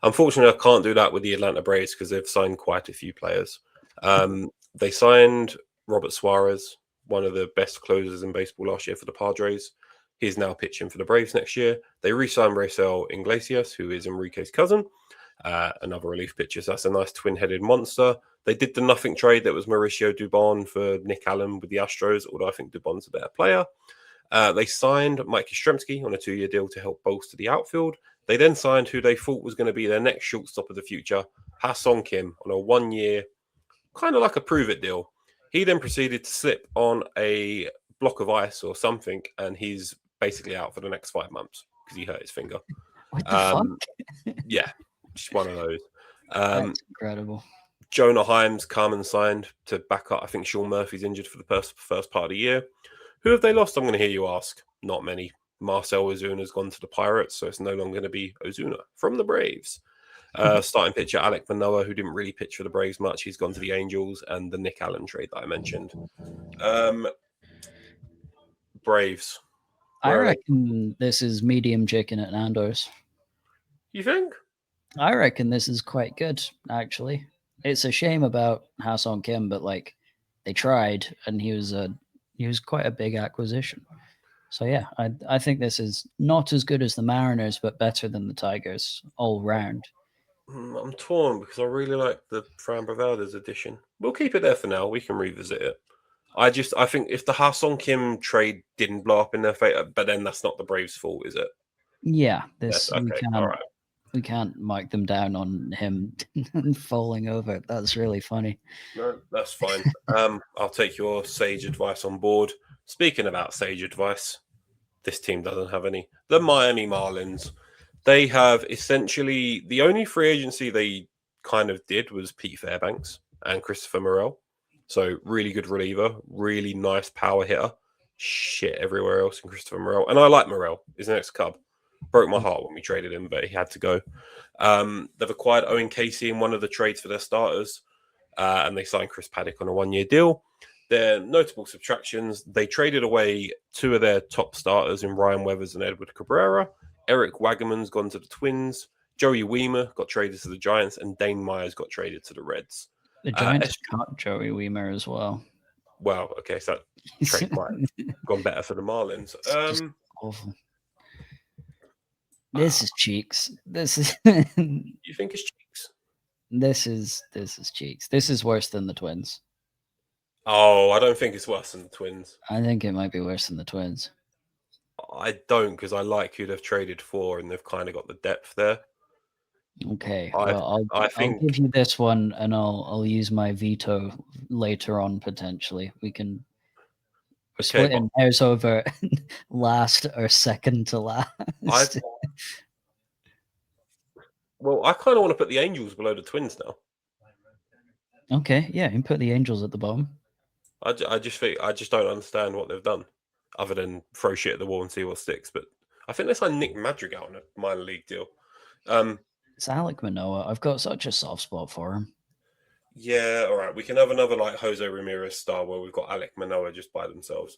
Unfortunately, I can't do that with the Atlanta Braves because they've signed quite a few players. They signed Robert Suarez, one of the best closers in baseball last year for the Padres. He's now pitching for the Braves next year. They re-signed Raisel Iglesias, who is Enrique's cousin, another relief pitcher. So that's a nice twin-headed monster. They did the nothing trade that was Mauricio Dubon for Nick Allen with the Astros, although I think Dubon's a better player. They signed Mike Yastrzemski on a 2-year deal to help bolster the outfield. They then signed who they thought was going to be their next shortstop of the future, Ha-Sung Kim, on a 1-year, kind of like a prove-it deal. He then proceeded to slip on a block of ice or something, and he's basically out for the next 5 months because he hurt his finger. What the fuck? Yeah, just one of those. That's incredible. Jonah Himes come and signed to back up. I think Sean Murphy's injured for the first part of the year. Who have they lost? I'm going to hear you ask. Not many. Marcel Ozuna has gone to the Pirates, so it's no longer going to be Ozuna from the Braves. Starting pitcher Alek Manoah, who didn't really pitch for the Braves much, he's gone to the Angels, and the Nick Allen trade that I mentioned. Braves. I reckon this is medium chicken at Nando's. You think? I reckon this is quite good, actually. It's a shame about Ha-Sung Kim, but like they tried, and he was quite a big acquisition. So yeah, I think this is not as good as the Mariners, but better than the Tigers all round. I'm torn because I really like the Fran Valdez edition. We'll keep it there for now. We can revisit it. I think if the Ha-Sung Kim trade didn't blow up in their fate, but then that's not the Braves' fault, is it? Yeah, All right. We can't mark them down on him falling over. That's really funny. No, that's fine. I'll take your sage advice on board. Speaking about sage advice, this team doesn't have any. The Miami Marlins. They have essentially the only free agency they kind of did was Pete Fairbanks and Christopher Morel. So really good reliever, really nice power hitter. Shit everywhere else in Christopher Morel. And I like Morel. He's an ex-Cub. Broke my heart when we traded him, but he had to go. They've acquired Owen Casey in one of the trades for their starters, and they signed Chris Paddock on a 1-year deal. Their notable subtractions, they traded away 2 of their top starters in Ryan Weathers and Edward Cabrera. Eric Wagaman's gone to the Twins. Joey Weimer got traded to the Giants, and Dane Myers got traded to the Reds. The Giants cut Joey Weimer as well. Well, okay, so that trade might have gone better for the Marlins. Awful. This is cheeks. This is. You think it's cheeks? This is cheeks. This is worse than the Twins. Oh, I don't think it's worse than the Twins. I think it might be worse than the Twins. I don't, because I like who they've traded for, and they've kind of got the depth there. Okay, well, I'll give you this one, and I'll use my veto later on potentially. We're splitting hairs over last or second to last. Well, I kind of want to put the Angels below the Twins now. Okay, yeah, you can put the Angels at the bottom. I just don't understand what they've done, other than throw shit at the wall and see what sticks. But I think they signed Nick Madrigal on a minor league deal. It's Alek Manoah. I've got such a soft spot for him. Yeah, all right. We can have another like Jose Ramirez style where we've got Alek Manoah just by themselves.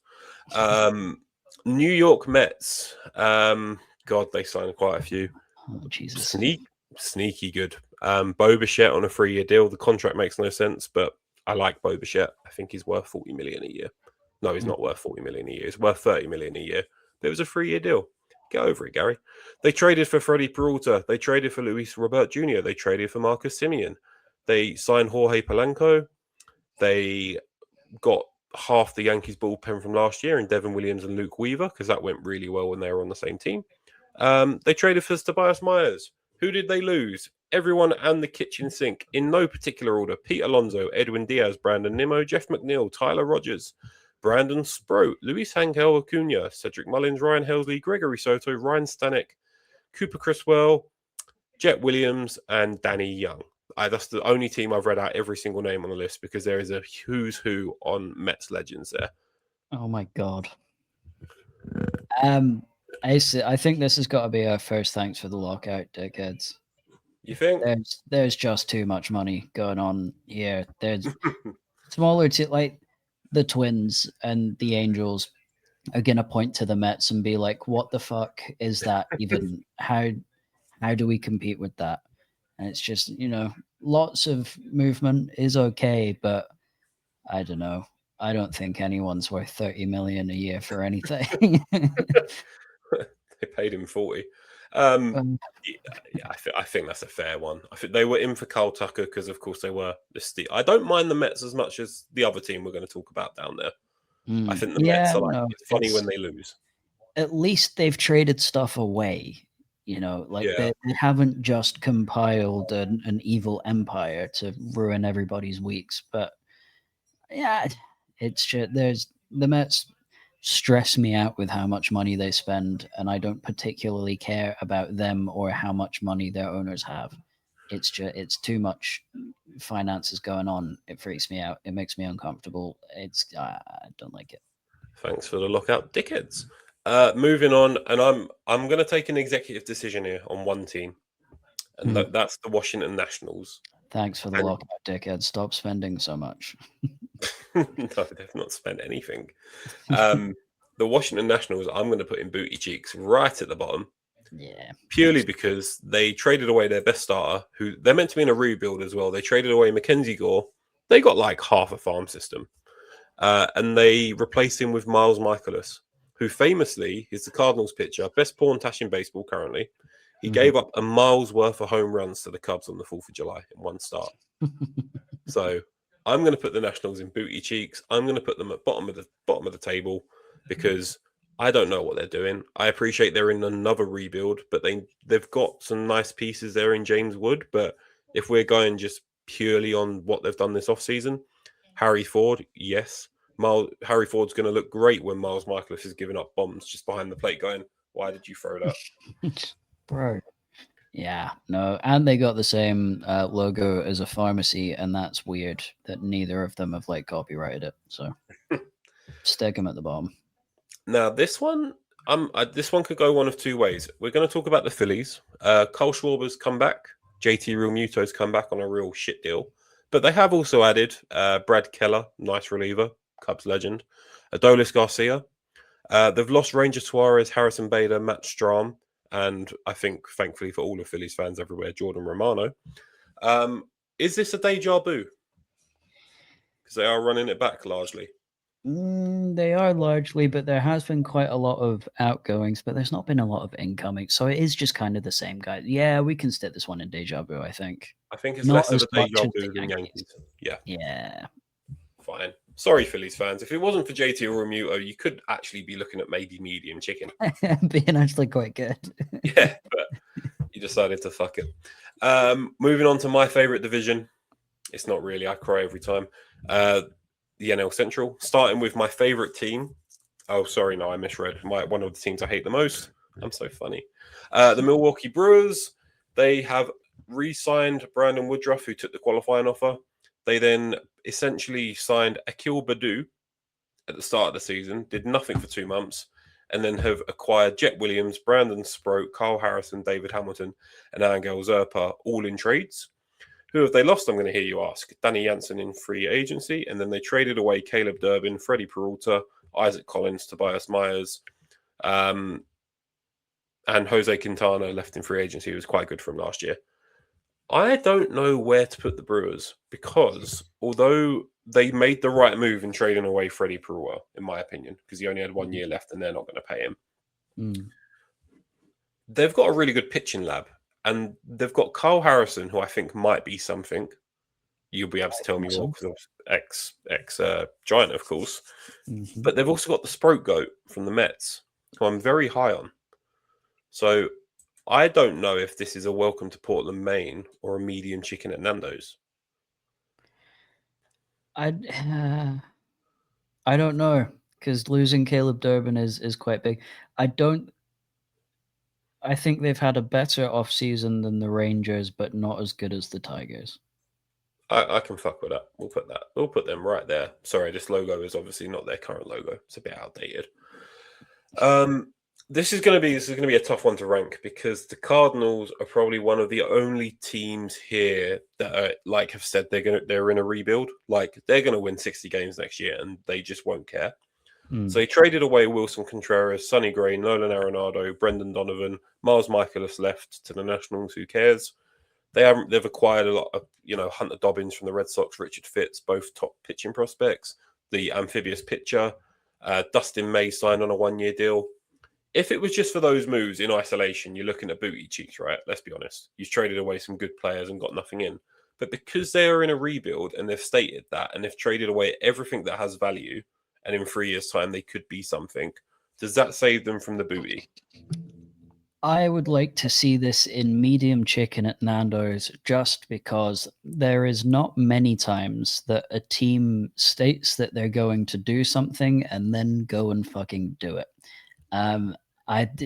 New York Mets. God, they signed quite a few. Oh, Jesus. Sneaky good. Bo Bichette on a 3-year deal. The contract makes no sense, but I like Bo Bichette. I think he's worth 40 million a year. No, he's not worth 40 million a year. He's worth 30 million a year. But it was a 3-year deal. Get over it, Gary. They traded for Freddie Peralta. They traded for Luis Robert Jr. They traded for Marcus Simeon. They signed Jorge Polanco. They got half the Yankees bullpen from last year in Devin Williams and Luke Weaver, because that went really well when they were on the same team. They traded for Tobias Myers. Who did they lose? Everyone and the kitchen sink, in no particular order. Pete Alonso, Edwin Diaz, Brandon Nimmo, Jeff McNeil, Tyler Rogers, Brandon Sproat, Luis Angel Acuna, Cedric Mullins, Ryan Helsley, Gregory Soto, Ryan Stanek, Cooper Criswell, Jet Williams, and Danny Young. That's the only team I've read out every single name on the list, because there is a who's who on Mets legends there. Oh my God. I think this has got to be our first thanks for the lockout, dickheads. You think? There's just too much money going on here. There's smaller like the Twins and the Angels are gonna point to the Mets and be like, "What the fuck is that even? How do we compete with that?" And it's just, lots of movement is okay, but I don't know. I don't think anyone's worth 30 million a year for anything. They paid him 40. I think that's a fair one. I think they were in for Carl Tucker because, of course, they were I don't mind the Mets as much as the other team we're going to talk about down there. I think the Mets are it's funny when they lose. At least they've traded stuff away. They haven't just compiled an evil empire to ruin everybody's weeks. But yeah, it's just the Mets stress me out with how much money they spend, and I don't particularly care about them or how much money their owners have. It's too much finances going on. It freaks me out. It makes me uncomfortable. I don't like it. Thanks for the lockout, dickheads. Moving on, and I'm going to take an executive decision here on one team, and that's the Washington Nationals. Thanks for the lockout, dickheads. Stop spending so much. No, they've not spent anything. The Washington Nationals, I'm going to put in booty cheeks right at the bottom. Yeah. Purely because they traded away their best starter, who they're meant to be in a rebuild as well. They traded away Mackenzie Gore. They got like half a farm system. And they replaced him with Miles Michaelis, who famously is the Cardinals pitcher, best pawn tash in baseball currently. He gave up a mile's worth of home runs to the Cubs on the 4th of July in one start. So I'm going to put the Nationals in booty cheeks. I'm going to put them at bottom of the table because I don't know what they're doing. I appreciate they're in another rebuild, but they've got some nice pieces there in James Wood. But if we're going just purely on what they've done this offseason, Harry Ford, yes. Harry Ford's going to look great when Miles Michaelis is giving up bombs just behind the plate going, why did you throw that? Bro. Yeah, no. And they got the same logo as a pharmacy, and that's weird that neither of them have copyrighted it. So stick them at the bottom. Now, this one could go one of two ways. We're going to talk about the Phillies. Kyle Schwarber's come back. JT Realmuto's come back on a real shit deal. But they have also added Brad Keller, nice reliever, Cubs legend. Adolis Garcia. They've lost Ranger Suarez, Harrison Bader, Matt Strahm, and I think, thankfully for all of Phillies fans everywhere, Jordan Romano. Is this a deja vu? Because they are running it back largely. They are largely, but there has been quite a lot of outgoings, but there's not been a lot of incoming. So it is just kind of the same guy. Yeah, we can stick this one in deja vu, I think. I think it's less of a deja vu than Yankees. Yeah. Yeah. Fine. Sorry, Phillies fans. If it wasn't for JT Realmuto, you could actually be looking at maybe medium chicken. Being actually quite good. Yeah, but you decided to fuck it. Moving on to my favorite division. It's not really. I cry every time. The NL Central, starting with my favorite team. Oh, sorry, no, I misread. One of the teams I hate the most. I'm so funny. The Milwaukee Brewers, they have re-signed Brandon Woodruff, who took the qualifying offer. They then essentially signed Akil Baddoo at the start of the season, did nothing for 2 months, and then have acquired Jet Williams, Brandon Sproat, Kyle Harrison, David Hamilton, and Angel Zerpa, all in trades. Who have they lost, I'm going to hear you ask? Danny Jansen in free agency, and then they traded away Caleb Durbin, Freddie Peralta, Isaac Collins, Tobias Myers, and Jose Quintana left in free agency, who was quite good from last year. I don't know where to put the Brewers because although they made the right move in trading away Freddie Peralta, in my opinion, because he only had 1 year left and they're not going to pay him, they've got a really good pitching lab. And they've got Kyle Harrison, who I think might be something. You'll be able to tell me more because I'm ex Giant, of course. But they've also got the Sprout Goat from the Mets, who I'm very high on. So I don't know if this is a welcome to Portland, Maine, or a medium chicken at Nando's. I don't know, because losing Caleb Durbin is quite big. I think they've had a better offseason than the Rangers, but not as good as the Tigers. I can fuck with that. We'll put that. We'll put them right there. Sorry, this logo is obviously not their current logo. It's a bit outdated. This is going to be a tough one to rank because the Cardinals are probably one of the only teams here that are, like have said they're in a rebuild. Like they're going to win 60 games next year and they just won't care. So he traded away Wilson Contreras, Sonny Gray, Nolan Arenado, Brendan Donovan, Miles Michaelis left to the Nationals. Who cares? They've acquired a lot of, Hunter Dobbins from the Red Sox, Richard Fitz, both top pitching prospects. The amphibious pitcher, Dustin May signed on a 1-year deal. If it was just for those moves in isolation, you're looking at booty cheeks, right? Let's be honest. You've traded away some good players and got nothing in. But because they are in a rebuild and they've stated that and they've traded away everything that has value, and in 3 years' time they could be something, does that save them from the booty? I would like to see this in medium chicken at Nando's just because there is not many times that a team states that they're going to do something and then go and fucking do it.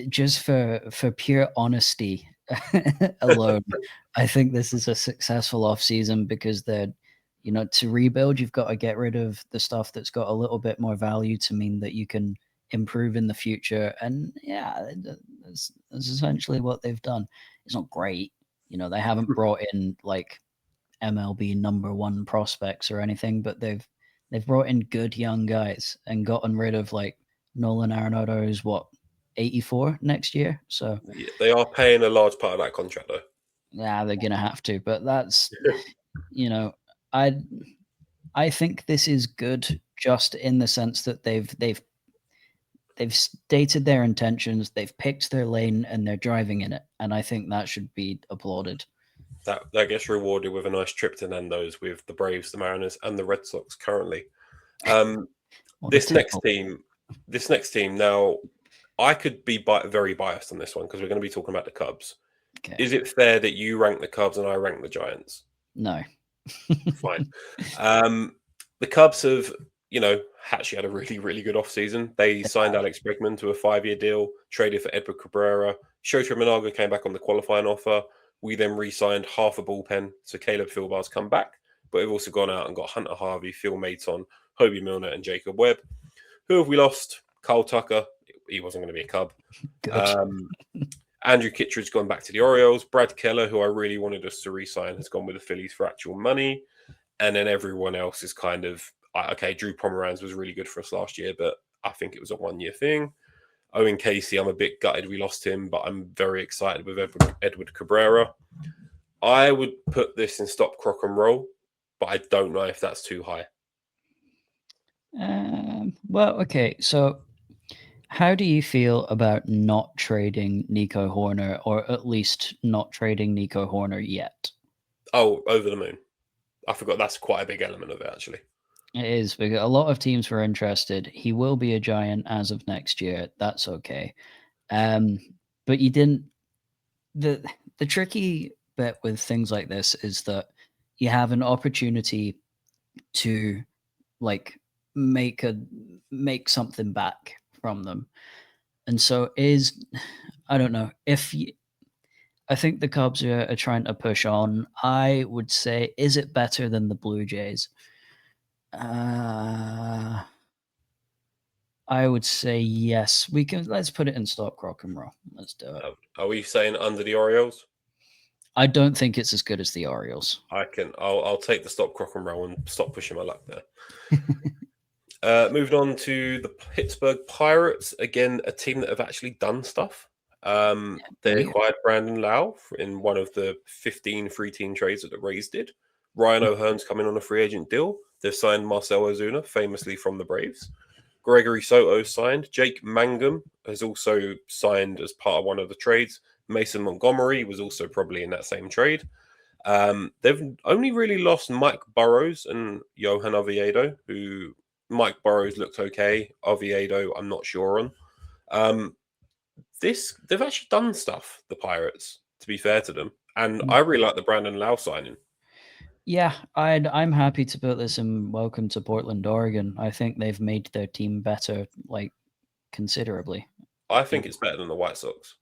Just for pure honesty alone, I think this is a successful off season because they're, to rebuild, you've got to get rid of the stuff that's got a little bit more value to mean that you can improve in the future. And yeah, that's essentially what they've done. It's not great, they haven't brought in like MLB #1 prospects or anything, but they've brought in good young guys and gotten rid of like Nolan Arenado, who's 84 next year. So yeah, they are paying a large part of that contract though. Yeah, they're gonna have to. But that's I think this is good just in the sense that they've stated their intentions, they've picked their lane, and they're driving in it. And I think that should be applauded. That gets rewarded with a nice trip to Nando's with the Braves, the Mariners, and the Red Sox currently. This next team. Now, I could be very biased on this one because we're going to be talking about the Cubs. Okay. Is it fair that you rank the Cubs and I rank the Giants? No. Fine. The Cubs have, actually had a really, really good offseason. They signed Alex Bregman to a 5-year deal, traded for Edward Cabrera. Shota Minaga came back on the qualifying offer. We then re-signed half a bullpen, so Caleb Philbar's come back. But we've also gone out and got Hunter Harvey, Phil Maton, Hobie Milner, and Jacob Webb. Who have we lost? Kyle Tucker. He wasn't going to be a Cub. Andrew Kittredge's gone back to the Orioles. Brad Keller, who I really wanted us to re-sign, has gone with the Phillies for actual money. And then everyone else is kind of, okay, Drew Pomeranz was really good for us last year, but I think it was a 1-year thing. Owen Casey, I'm a bit gutted we lost him, but I'm very excited with Edward Cabrera. I would put this in stop, crock, and roll, but I don't know if that's too high. Well, okay, so how do you feel about not trading Nico Horner, or at least not trading Nico Horner yet? Oh, over the moon. I forgot that's quite a big element of it, actually. It is, because a lot of teams were interested. He will be a Giant as of next year. That's okay. But you didn't... The tricky bit with things like this is that you have an opportunity to like make something back from them. And so I don't know, I think the Cubs are trying to push on. I would say, is it better than the Blue Jays? I would say yes. Let's put it in stop, crock, and roll. Let's do it. Are we saying under the Orioles? I don't think it's as good as the Orioles. I'll take the stop, crock, and roll and stop pushing my luck there. Moving on to the Pittsburgh Pirates. Again, a team that have actually done stuff. They Weird. acquired Brandon Lau in one of the 15 free team trades that the Rays did. Ryan O'Hearn's coming on a free agent deal. They've signed Marcel Ozuna, famously from the Braves. Gregory Soto signed. Jake Mangum has also signed as part of one of the trades. Mason Montgomery was also probably in that same trade. They've only really lost Mike Burrows and Johan Oviedo, who Mike Burrows looked okay. Oviedo, I'm not sure on. They've actually done stuff, the Pirates, to be fair to them. And I really like the Brandon Lau signing. Yeah, I'm happy to put this in welcome to Portland, Oregon. I think they've made their team better, like, considerably. I think it's better than the White Sox.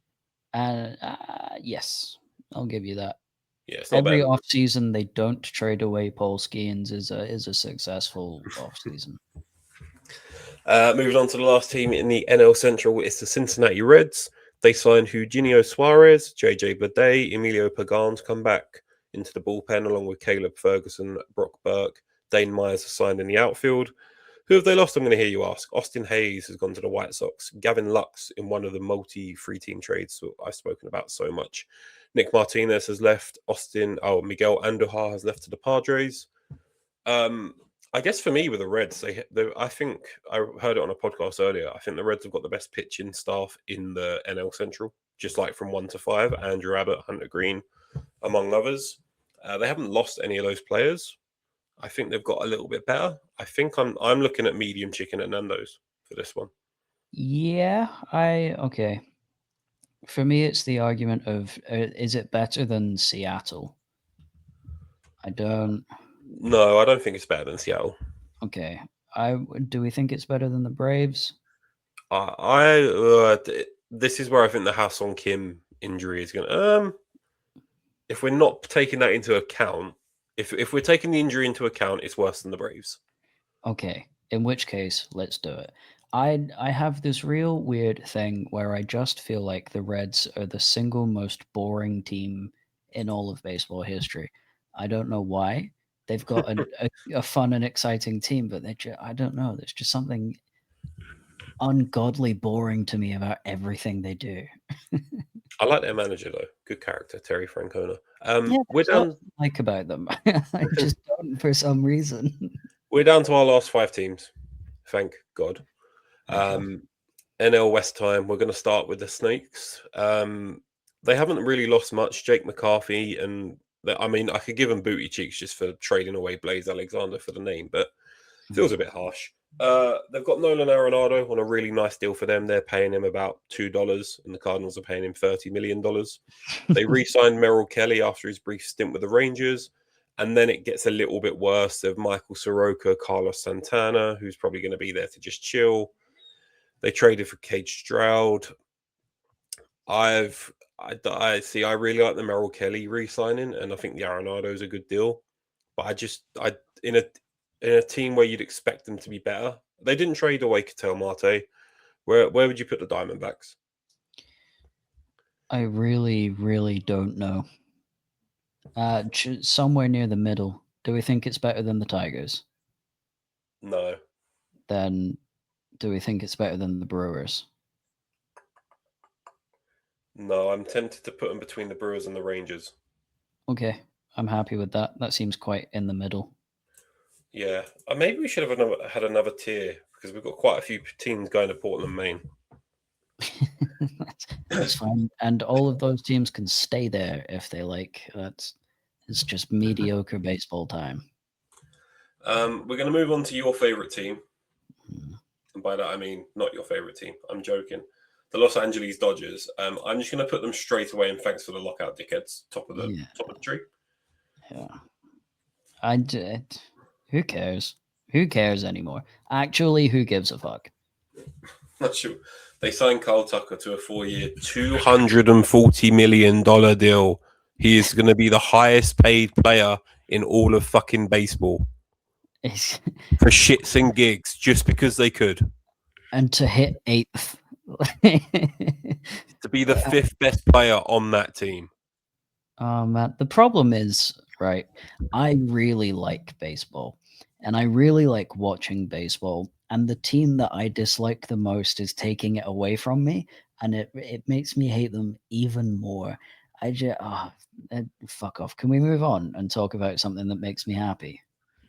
Yes, I'll give you that. Yeah, it's not Every better than offseason they don't trade away Paul Skeens is a successful offseason. Moving on to the last team in the NL Central, it's the Cincinnati Reds. They signed Eugenio Suarez, JJ Bleday, Emilio Pagan to come back into the bullpen, along with Caleb Ferguson, Brock Burke. Dane Myers has signed in the outfield. Who have they lost? I'm going to hear you ask. Austin Hayes has gone to the White Sox. Gavin Lux in one of the multi-free team trades that I've spoken about so much. Nick Martinez has left. Miguel Andujar has left to the Padres. I guess for me with the Reds, I think I heard it on a podcast earlier. I think the Reds have got the best pitching staff in the NL Central, just like from 1 to 5. Andrew Abbott, Hunter Green, among others. They haven't lost any of those players. I think they've got a little bit better. I think I'm looking at medium chicken at Nando's for this one. Yeah, okay. For me, it's the argument of is it better than Seattle? I don't. No, I don't think it's better than Seattle. Okay, do we think it's better than the Braves? This is where I think the Ha-Seong Kim injury is going to. If we're not taking that into account, if we're taking the injury into account, it's worse than the Braves. Okay, in which case, let's do it. I have this real weird thing where I just feel like the Reds are the single most boring team in all of baseball history. I don't know why. They've got a fun and exciting team, but I don't know. There's just something ungodly boring to me about everything they do. I like their manager though. Good character, Terry Francona. Yeah, We're that's what down. I like about them. I just don't for some reason. We're down to our last 5 teams. Thank God. Okay. NL West time. We're going to start with the Snakes. They haven't really lost much. Jake McCarthy I could give them booty cheeks just for trading away Blaze Alexander for the name, but feels a bit harsh. They've got Nolan Arenado on a really nice deal for them. They're paying him about $2, and the Cardinals are paying him $30 million. They re-signed Merrill Kelly after his brief stint with the Rangers, and then it gets a little bit worse. They have Michael Soroka, Carlos Santana, who's probably going to be there to just chill. They traded for Cage Stroud. I really like the Merrill Kelly re-signing, and I think the Arenado is a good deal. But in a team where you'd expect them to be better, they didn't trade away Ketel Marte. Where would you put the Diamondbacks? I really, really don't know. Somewhere near the middle. Do we think it's better than the Tigers? No. Then do we think it's better than the Brewers? No, I'm tempted to put them between the Brewers and the Rangers. Okay, I'm happy with that. That seems quite in the middle. Yeah, maybe we should have had another tier because we've got quite a few teams going to Portland, Maine. That's fine, and all of those teams can stay there if they like. It's just mediocre baseball time. We're going to move on to your favorite team, and by that I mean not your favorite team. I'm joking. The Los Angeles Dodgers. I'm just going to put them straight away. And thanks for the lockout, dickheads. Top of the tree. Yeah. Who cares? Who cares anymore? Actually, who gives a fuck? Not sure. They signed Kyle Tucker to a 4-year, $240 million deal. He is going to be the highest paid player in all of fucking baseball. For shits and gigs, just because they could. And to hit 8th. To be the 5th best player on that team. Matt, the problem is, right, I really like baseball. And I really like watching baseball. And the team that I dislike the most is taking it away from me. and it makes me hate them even more. I just fuck off. Can we move on and talk about something that makes me happy?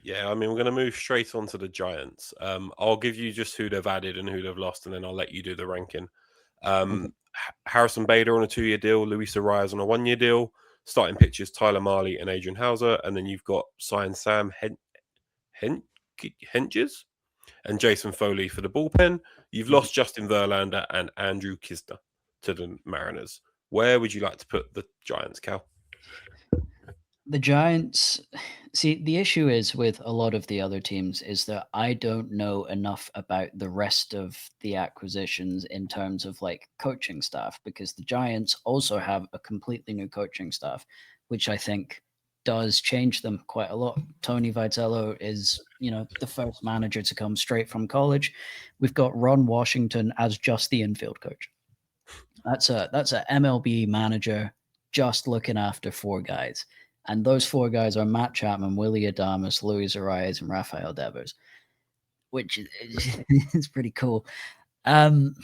Yeah, I mean, we're going to move straight on to the Giants. I'll give you just who they've added and who they've lost, and then I'll let you do the ranking. Okay. Harrison Bader on a 2-year deal, Luis Arias on a 1-year deal, starting pitchers Tyler Marley and Adrian Hauser, and then you've got signed Sam Hen- Henges and Jason Foley for the bullpen. You've Mhm. lost Justin Verlander and Andrew Kisner to the Mariners. Where would you like to put the Giants, Cal? The Giants, see, the issue is with a lot of the other teams is that I don't know enough about the rest of the acquisitions in terms of like coaching staff, because the Giants also have a completely new coaching staff, which I think does change them quite a lot. Tony Vitello is, the first manager to come straight from college. We've got Ron Washington as just the infield coach. That's a MLB manager just looking after four guys. And those four guys are Matt Chapman, Willie Adames, Luis Arias, and Rafael Devers, which is pretty cool. Um,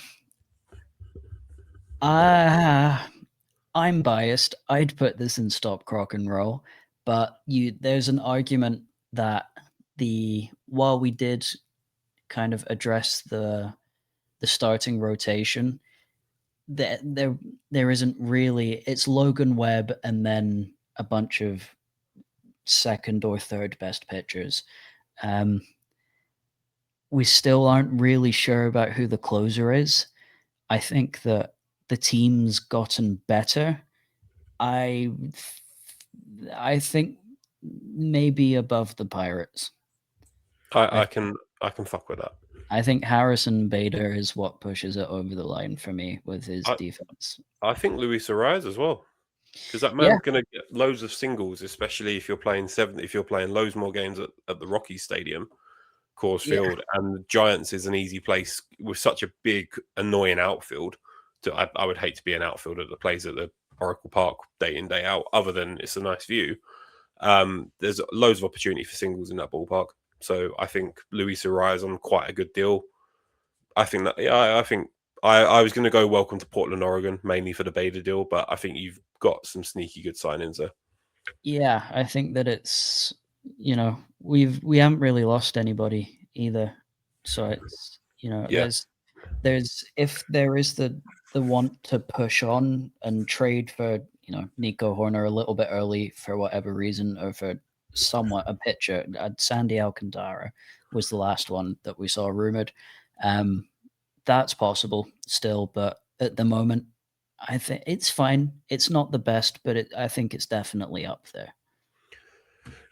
I'm biased. I'd put this in stop crock and roll, but there's an argument that while we did kind of address the starting rotation, there isn't really. It's Logan Webb and then a bunch of second or third best pitchers. Um, we still aren't really sure about who the closer is. I think that the team's gotten better. I I think maybe above the Pirates. I I can fuck with that. I think Harrison Bader is what pushes it over the line for me with his I defense. I think Luis Arias as well. Because that Yeah, man's going to get loads of singles, especially if you're playing if you're playing loads more games at the Rockies Stadium, Coors yeah, Field, and the Giants is an easy place with such a big, annoying outfield. I would hate to be an outfielder that plays at the Oracle Park day in day out. Other than it's a nice view, there's loads of opportunity for singles in that ballpark. So I think Luis Arias on quite a good deal. I think that I think I was going to go welcome to Portland, Oregon, mainly for the Bader deal, but I think you've got some sneaky good signings there. yeah. I think that it's we haven't really lost anybody either, so it's Yeah, there's if there is the want to push on and trade for Nico Horner a little bit early for whatever reason, or for somewhat a pitcher. Sandy Alcantara was the last one that we saw rumored. Um, that's possible still, but at the moment, I think it's fine. It's not the best, but I think it's definitely up there.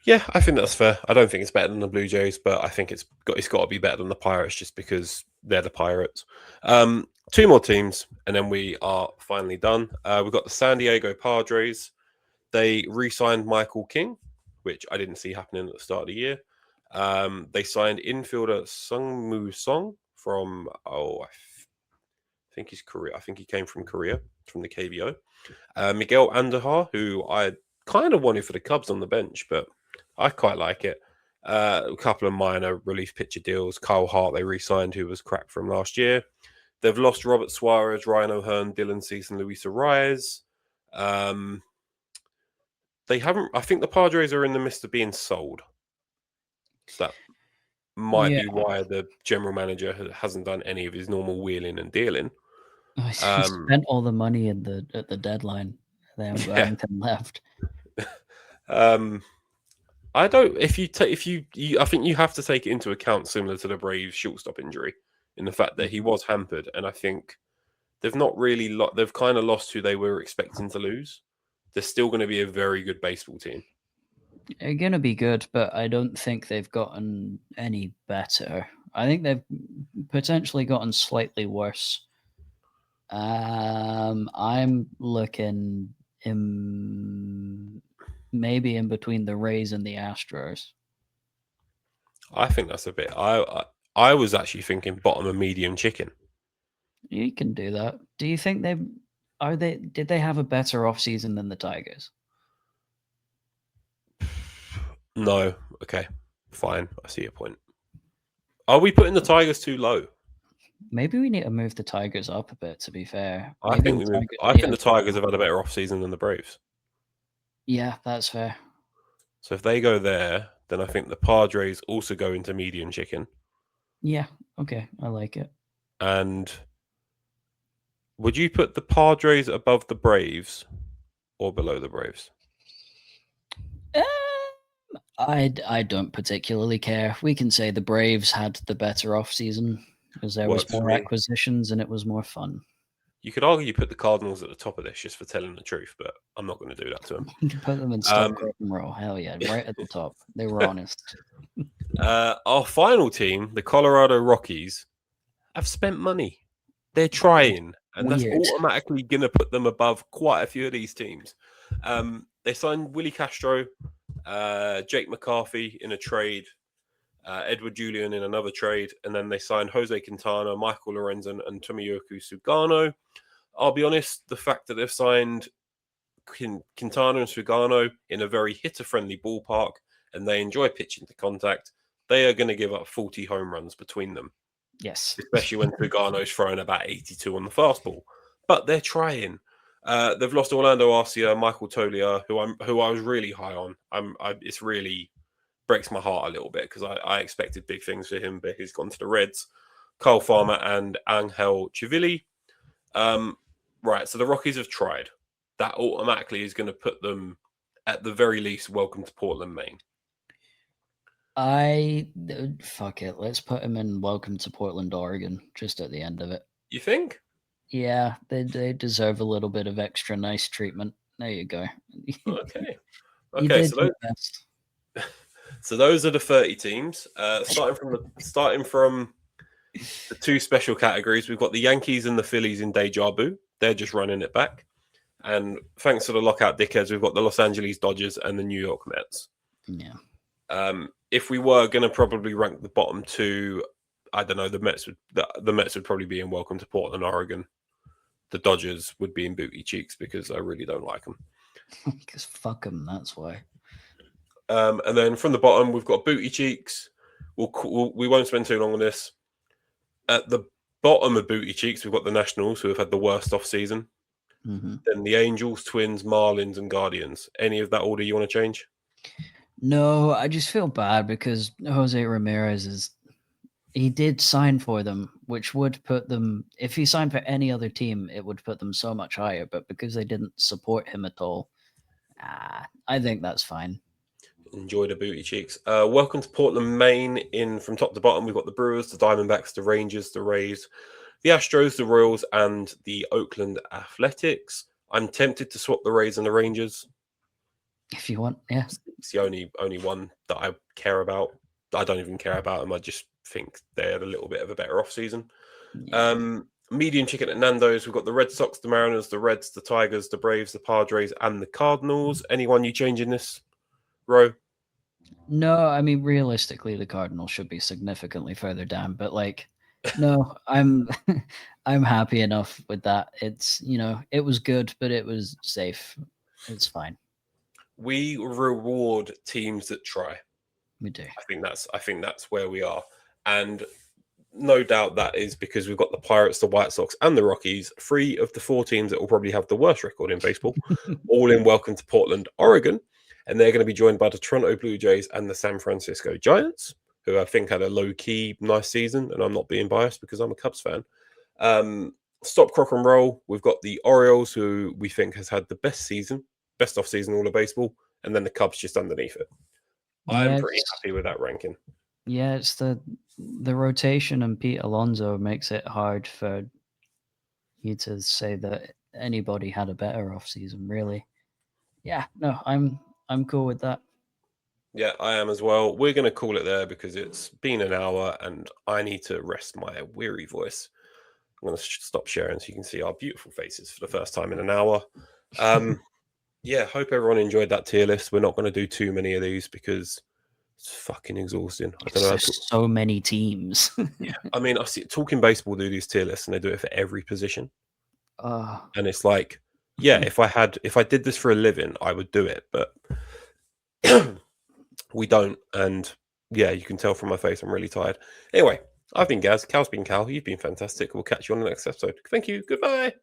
yeah, I think that's fair. I don't think it's better than the Blue Jays, but I think it's got to be better than the Pirates just because they're the Pirates. Two more teams, and then we are finally done. We've got the San Diego Padres. They re-signed Michael King, which I didn't see happening at the start of the year. They signed infielder Sung Moo Song from think he's Korea. I think he came from Korea, from the KVO. Miguel Andujar, who I kind of wanted for the Cubs on the bench, but I quite like it. A couple of minor relief pitcher deals. Kyle Hart they re-signed, who was crap from last year. They've lost Robert Suarez, Ryan O'Hearn, Dylan Cease, and Luis Arias. Um, they haven't. I think the Padres are in the midst of being sold. So that might Yeah, be why the general manager hasn't done any of his normal wheeling and dealing. he Um, spent all the money at the deadline. They haven't got yeah. anything left. Um, I don't. If you take, if you, I think you have to take it into account, similar to the Braves shortstop injury, in the fact that he was hampered, and I think they've not really. They've kind of lost who they were expecting to lose. They're still going to be a very good baseball team. They're gonna be good, but I don't think they've gotten any better. I think they've potentially gotten slightly worse. I'm looking in maybe in between the Rays and the Astros. I think that's a bit. I was actually thinking bottom of medium chicken. You can do that. Do you think did they have a better offseason than the Tigers? No, okay, fine. I see your point. Are we putting the Tigers too low? Maybe we need to move the Tigers up a bit, to be fair. I Maybe think the we moved. Tigers I need think to the Tigers have had a better offseason than the Braves. Yeah, that's fair. So if they go there, then I think the Padres also go into medium chicken. Yeah, okay, I like it. And would you put the Padres above the Braves or below the Braves? I don't particularly care. We can say the Braves had the better offseason because there was Works for more me. acquisitions and it was more fun. You could argue you put the Cardinals at the top of this just for telling the truth, but I'm not going to do that to them. You can put them in stop, rock, and roll. Hell yeah, right at the top. They were honest. Our final team, the Colorado Rockies, have spent money. They're trying, and that's Weird. automatically going to put them above quite a few of these teams. They signed Willie Castro, Jake McCarthy in a trade, Edward Julian in another trade, and then they signed Jose Quintana, Michael Lorenzen, and Tomoyoku Sugano. I'll be honest, the fact that they've signed Quintana and Sugano in a very hitter-friendly ballpark, and they enjoy pitching to contact, they are going to give up 40 home runs between them. Yes. Especially when Sugano's throwing about 82 on the fastball. But they're trying. They've lost Orlando Arcia, Michael Tolia, who I was really high on. It's really breaks my heart a little bit because I expected big things for him, but he's gone to the Reds. Kyle Farmer and Angel Chivilli. Right, so the Rockies have tried. That automatically is going to put them, at the very least, welcome to Portland, Maine. Fuck it. Let's put him in welcome to Portland, Oregon, just at the end of it. You think? Yeah, they deserve a little bit of extra nice treatment. There you go. Okay. You Okay, did so your best. so those are the 30 teams. Starting from the two special categories, we've got the Yankees and the Phillies in deja vu. They're just running it back. And thanks to the lockout dickheads, we've got the Los Angeles Dodgers and the New York Mets. Yeah. If we were going to probably rank the bottom two, I don't know, the Mets would probably be in welcome to Portland, Oregon. The Dodgers would be in booty cheeks because I really don't like them. Because fuck them, that's why. And then from the bottom, we've got booty cheeks. We won't spend too long on this. At the bottom of booty cheeks, we've got the Nationals, who have had the worst off season. Mm-hmm. Then the Angels, Twins, Marlins, and Guardians. Any of that order you want to change? No, I just feel bad because Jose Ramirez he did sign for them, which would put them, if he signed for any other team, it would put them so much higher. But because they didn't support him at all, I think that's fine. Enjoy the booty cheeks. Welcome to Portland, Maine. In from top to bottom, we've got the Brewers, the Diamondbacks, the Rangers, the Rays, the Astros, the Royals, and the Oakland Athletics. I'm tempted to swap the Rays and the Rangers. If you want, yeah. It's the only one that I care about. I don't even care about them. I just think they had a little bit of a better offseason. Yeah. Medium chicken at Nando's. We've got the Red Sox, the Mariners, the Reds, the Tigers, the Braves, the Padres, and the Cardinals. Anyone you change in this row? No, I mean realistically, the Cardinals should be significantly further down. But no, I'm happy enough with that. It's it was good, but it was safe. It's fine. We reward teams that try. We do. I think that's where we are, and no doubt that is because we've got the Pirates, the White Sox, and the Rockies, 3 of the 4 teams that will probably have the worst record in baseball, all in welcome to Portland, Oregon. And they're going to be joined by the Toronto Blue Jays and the San Francisco Giants, who I think had a low-key nice season. And I'm not being biased because I'm a Cubs fan. Stop, crock, and roll. We've got the Orioles, who we think has had the best off-season all of baseball. And then the Cubs just underneath it. I'm pretty happy with that ranking. Yeah, it's the rotation and Pete Alonso makes it hard for you to say that anybody had a better offseason, really. Yeah, no, I'm cool with that. Yeah, I am as well. We're going to call it there because it's been an hour and I need to rest my weary voice. I'm going to stop sharing so you can see our beautiful faces for the first time in an hour. Yeah, hope everyone enjoyed that tier list. We're not going to do too many of these because it's fucking exhausting. I don't know. There's so many teams. Yeah, I mean, I see Talking Baseball do these tier lists and they do it for every position. And it's like, yeah, if I did this for a living, I would do it, but we don't. And yeah, you can tell from my face, I'm really tired. Anyway, I've been Gaz. Cal's been Cal. You've been fantastic. We'll catch you on the next episode. Thank you. Goodbye.